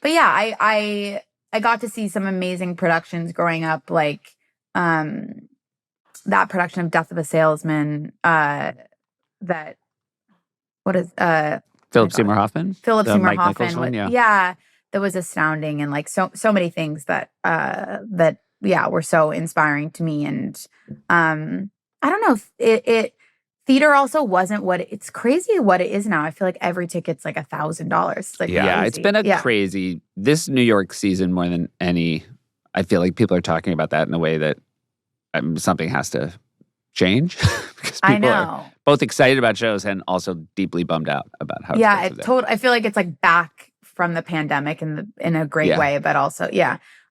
yeah, I got to see some amazing productions growing up, like that production of Death of a Salesman, that... What is Philip Seymour Hoffman? Philip Seymour Hoffman. One, that was astounding, and like so many things that were so inspiring to me. And I don't know if it theater also wasn't it's crazy what it is now. I feel like every ticket's like $1,000. It's like Yeah, it's crazy. been a crazy this New York season more than any. I feel like people are talking about that in a way that something has to change because people are both excited about shows and also deeply bummed out about how expensive they are. I feel like it's like back from the pandemic in a great way, but also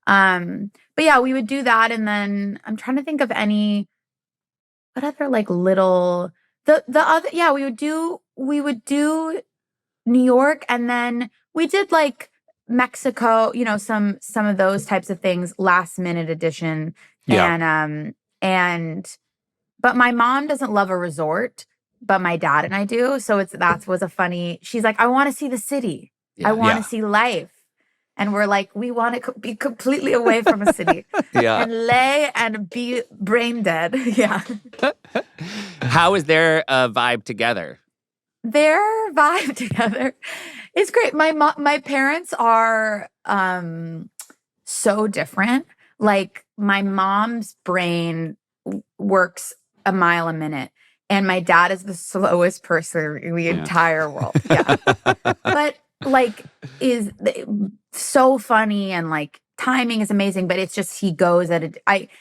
but yeah, we would do that, and then I'm trying to think of what other like little the other we would do New York, and then we did like Mexico, some of those types of things, last minute edition. And but my mom doesn't love a resort, but my dad and I do. So that was a funny, she's like, I want to see the city. I want to see life. And we're like, we want to be completely away from a city and lay and be brain dead. Yeah. How is their vibe together? Their vibe together is great. My parents are so different. Like my mom's brain works a mile a minute, and my dad is the slowest person in the entire world. Yeah. But like is so funny, and like timing is amazing, but it's just he goes at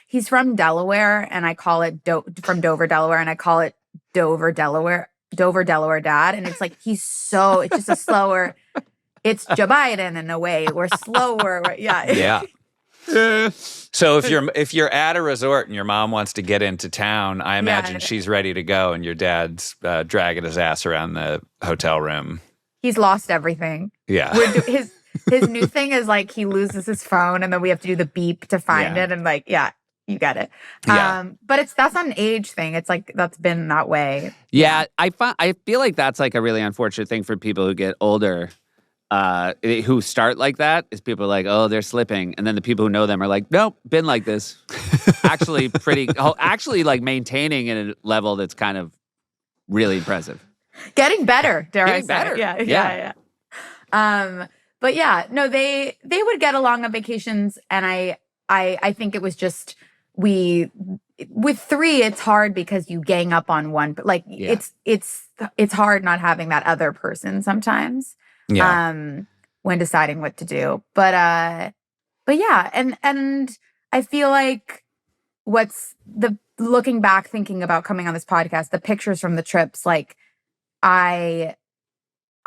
he's from Delaware, and I call it from Dover, Delaware, and I call it Dover, Delaware dad. And it's like it's just a slower, it's Joe Biden in a way. We're slower. Yeah. So if you're at a resort and your mom wants to get into town, I imagine she's ready to go, and your dad's dragging his ass around the hotel room. He's lost everything. Yeah. His new thing is like he loses his phone, and then we have to do the beep to find it, and like you get it. But that's not an age thing. It's like that's been that way. Yeah, I feel like that's like a really unfortunate thing for people who get older, who start like that. Is people are like, oh, they're slipping, and then the people who know them are like, nope, been like this. Actually, actually like maintaining at a level that's kind of really impressive. Getting better, dare I say? Better. Yeah. But yeah, no, they would get along on vacations, and I think it was just with three, it's hard because you gang up on one, but like it's hard not having that other person sometimes. When deciding what to do. But yeah, and I feel like looking back, thinking about coming on this podcast, the pictures from the trips, like I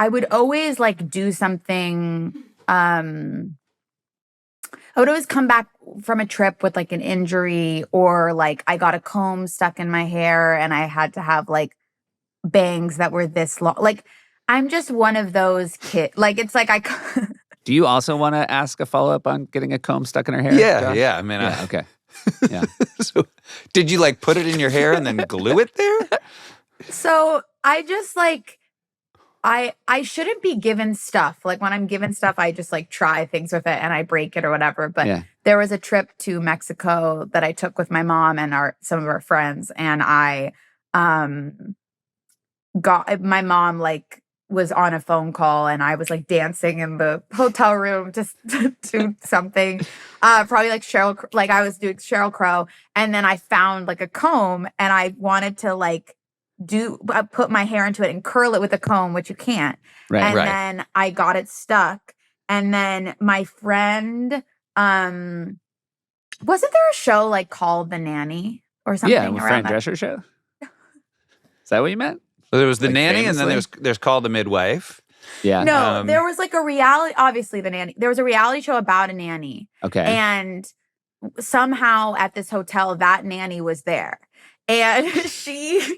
would always like do something. I would always come back from a trip with like an injury, or like I got a comb stuck in my hair and I had to have like bangs that were this long. Like I'm just one of those kids. Like it's like Do you also want to ask a follow-up on getting a comb stuck in her hair? Yeah. I mean, okay. Yeah. So, did you like put it in your hair and then glue it there? So I just like, I shouldn't be given stuff. Like when I'm given stuff, I just like try things with it and I break it or whatever. But there was a trip to Mexico that I took with my mom and some of our friends. And I my mom like was on a phone call and I was like dancing in the hotel room just to do something. Probably like I was doing Sheryl Crow. And then I found like a comb and I wanted to like put my hair into it and curl it with a comb, which you can't. And then I got it stuck. And then my friend, wasn't there a show like called The Nanny or something? Yeah, Fran Drescher show. Is that what you meant? So there was The Nanny, famously? and then there's Called the Midwife. Yeah. No, there was like a reality, obviously The Nanny. There was a reality show about a nanny. Okay. And somehow at this hotel, that nanny was there. And she...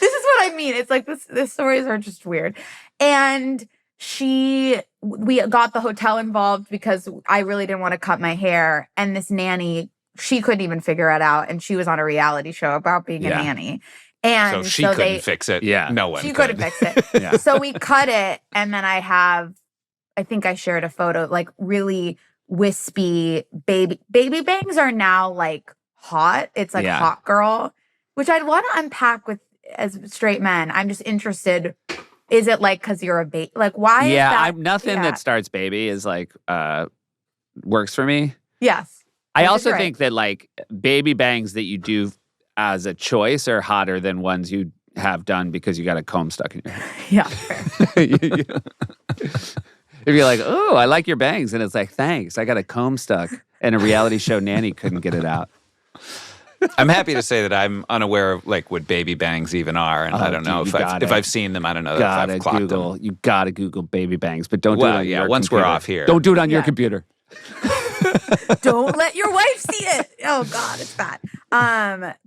This is what I mean. It's like the stories are just weird. And we got the hotel involved because I really didn't want to cut my hair. And this nanny, she couldn't even figure it out. And she was on a reality show about being a nanny. And so she couldn't fix it. Yeah. No one She could. couldn't fix it. So we cut it. And then I think I shared a photo, like really wispy baby bangs are now like hot. It's like hot girl, which I'd want to unpack with as straight men. I'm just interested. Is it like because you're a baby? Like why? Is that? Nothing that starts baby is like works for me. Yes. I also think that like baby bangs that you do as a choice are hotter than ones you have done because you got a comb stuck in your hair. Yeah. Fair. If you're like, oh, I like your bangs, and it's like, thanks, I got a comb stuck, and a reality show nanny couldn't get it out. I'm happy to say that I'm unaware of like what baby bangs even are, and I don't know if I've seen them. I don't know if I've clocked Google. them. You gotta Google baby bangs, but don't do it on your once computer. we're off here. Don't do it on your computer. Don't let your wife see it. Oh God, it's bad.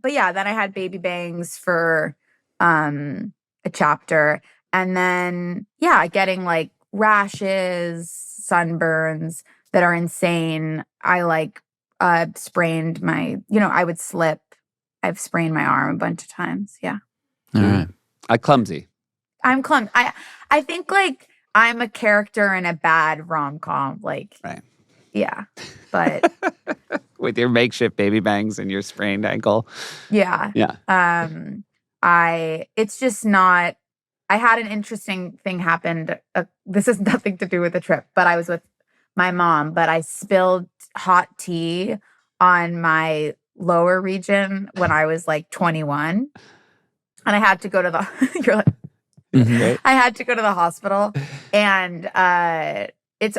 But yeah, then I had baby bangs for a chapter, and then getting like rashes, sunburns that are insane. I like sprained my, I would slip. I've sprained my arm a bunch of times. Yeah. All right. I'm clumsy. I think like I'm a character in a bad rom-com. Like, right. Yeah. But with your makeshift baby bangs and your sprained ankle. Yeah. Yeah. It's just not, I had an interesting thing happened. This has nothing to do with the trip, but I was with my mom, but I spilled hot tea on my lower region when I was like 21. And I had to go to the, you're like, I had to go to the hospital, and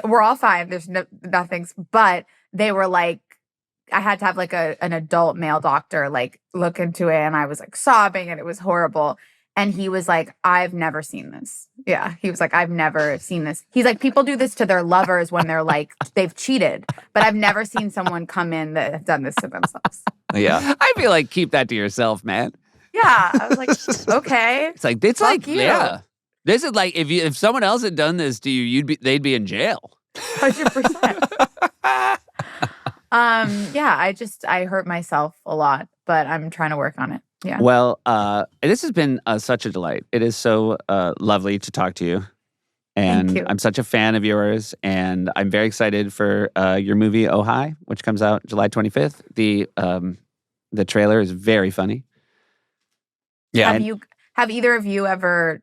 we're all fine. There's nothing's, but they were like, I had to have like an adult male doctor like look into it, and I was like sobbing, and it was horrible. And he was like, I've never seen this. Yeah. He was like, I've never seen this. He's like, people do this to their lovers when they're like, they've cheated, but I've never seen someone come in that have done this to themselves. Yeah. I feel like keep that to yourself, man. Yeah. I was like, okay. It's like, you. yeah. This is like, if someone else had done this to you, they'd be in jail. 100%. I hurt myself a lot, but I'm trying to work on it. Yeah. Well, this has been such a delight. It is so lovely to talk to you. And Thank you. I'm such a fan of yours. And I'm very excited for your movie, Oh Hi, which comes out July 25th. The trailer is very funny. Yeah. Have either of you ever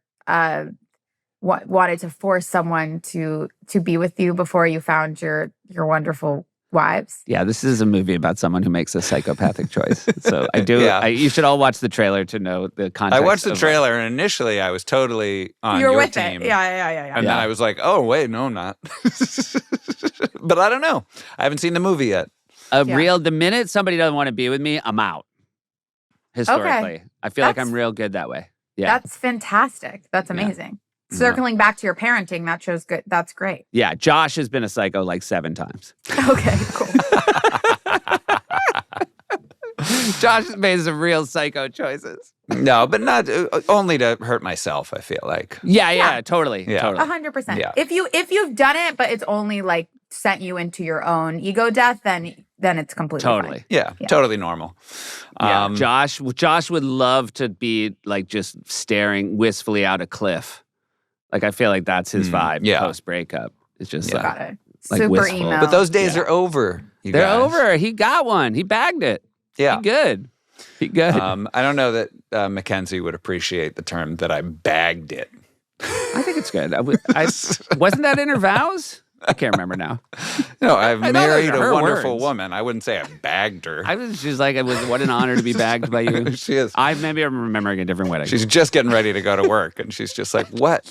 wanted to force someone to be with you before you found your wonderful wives? Yeah, this is a movie about someone who makes a psychopathic choice. So I do. Yeah. You should all watch the trailer to know the context. I watched the trailer, and initially I was totally on You're your with team. it. Yeah. And then I was like, oh, wait, no, I'm not. But I don't know. I haven't seen the movie yet. The minute somebody doesn't want to be with me, I'm out. Historically. Okay. I feel like I'm real good that way. Yeah. That's fantastic. That's amazing. Circling back to your parenting, that shows good. That's great. Yeah, Josh has been a psycho like 7 times. Okay, cool. Josh has made some real psycho choices. No, but not only to hurt myself, I feel like. Yeah, totally. Yeah. Totally. 100%. Yeah. If you've done it, but it's only like sent you into your own ego death, then it's completely Totally. fine. Yeah, totally normal. Yeah. Josh would love to be like just staring wistfully out a cliff. Like I feel like that's his vibe post breakup. It's just Got like, it. like Super wistful. emo. But those days are over. they're over. He got one. He bagged it. Yeah. He good. I don't know that Mackenzie would appreciate the term that I bagged it. I think it's good. Wasn't that in her vows? I can't remember now. No, I've those married are her a wonderful words. woman. I wouldn't say I bagged her. I was just like, what an honor to be bagged by you. She is. Maybe I'm remembering a different wedding. She's just getting ready to go to work, and she's just like, what?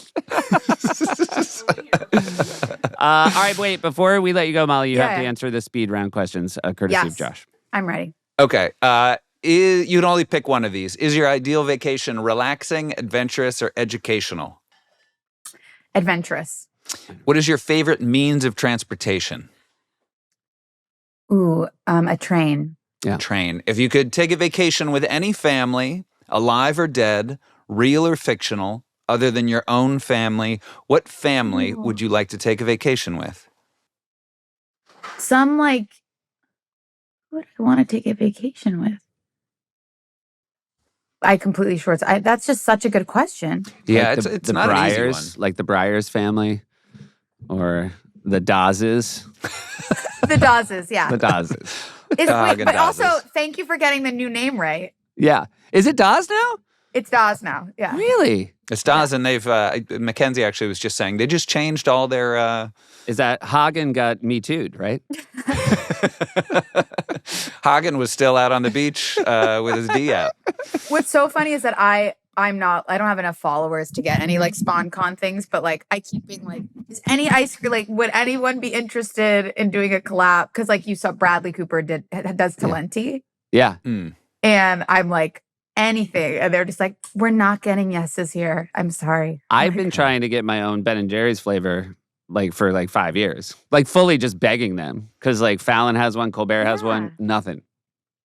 All right, wait. Before we let you go, Molly, you have to Yeah. answer the speed round questions, courtesy of Josh. I'm ready. Okay. You can only pick one of these. Is your ideal vacation relaxing, adventurous, or educational? Adventurous. What is your favorite means of transportation? Ooh, a train. Yeah. Train. If you could take a vacation with any family, alive or dead, real or fictional, other than your own family, what family would you like to take a vacation with? Some like, who would I want to take a vacation with? I completely short. That's just such a good question. Yeah, Like it's not an easy one. like the Briars family, or the Dazes. The Dawes, yeah. The Dazes. But also, Haagen-Dazs. thank you for getting the new name right. Yeah. Is it Daz now? It's Dawes now. Yeah. Really? It does, and they've Mackenzie actually was just saying they just changed all their. Is that Hagen got Me Too'd, right? Hagen was still out on the beach with his D out. What's so funny is that I don't have enough followers to get any like SpawnCon things, but like I keep being like, is any ice cream, like, would anyone be interested in doing a collab? Because like you saw Bradley Cooper does Talenti. Yeah. And I'm like, anything. And they're just like, we're not getting yeses here. I'm sorry. I've been trying to get my own Ben and Jerry's flavor like for like 5 years. Like fully just begging them. Because like Fallon has one, Colbert has one, nothing.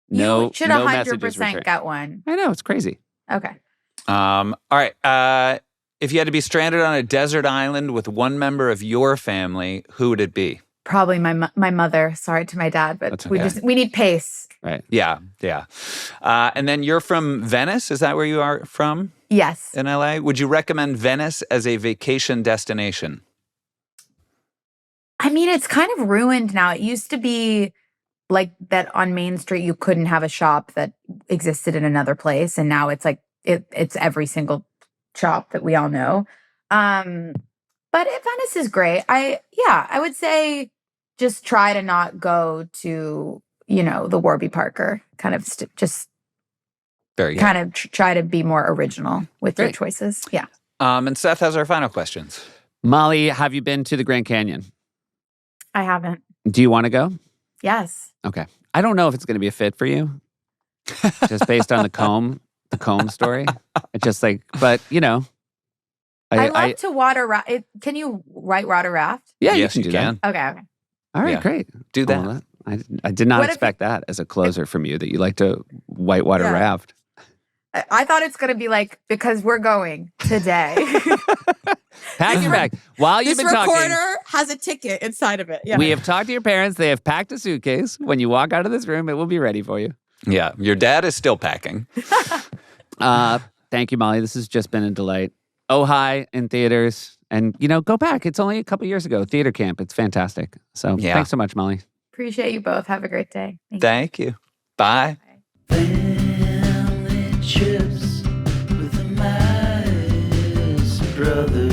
You should no messages 100% returned. get one. I know, it's crazy. Okay. All right. If you had to be stranded on a desert island with one member of your family, who would it be? Probably my mother. Sorry to my dad, but That's okay. we need pace. Right. Yeah. And then you're from Venice. Is that where you are from? Yes. In LA? Would you recommend Venice as a vacation destination? I mean, it's kind of ruined now. It used to be like that on Main Street, you couldn't have a shop that existed in another place. And now it's like, it's every single shop that we all know. But Venice is great. I would say just try to not go to, the Warby Parker. Kind of try to be more original with your choices. Yeah. And Seth has our final questions. Molly, have you been to the Grand Canyon? I haven't. Do you want to go? Yes. Okay. I don't know if it's going to be a fit for you. Just based on the comb story. It's just like, but I love to water raft. Can you whitewater raft? Yeah, yes, you can. Okay. All right, Yeah. great. Do that. I did not expect that as a closer from you, that you like to whitewater raft. I thought it's going to be like, because we're going today. Pack your bag. While you've been talking, this recorder has a ticket inside of it. Yeah. we have talked to your parents. They have packed a suitcase. When you walk out of this room, it will be ready for you. Yeah. Your dad is still packing. Thank you, Molly. This has just been a delight. Oh, hi in theaters. And, go back. It's only a couple years ago. Theater camp. It's fantastic. So thanks so much, Molly. Appreciate you both. Have a great day. Thank you. Bye. Family trips with the Meyers brothers.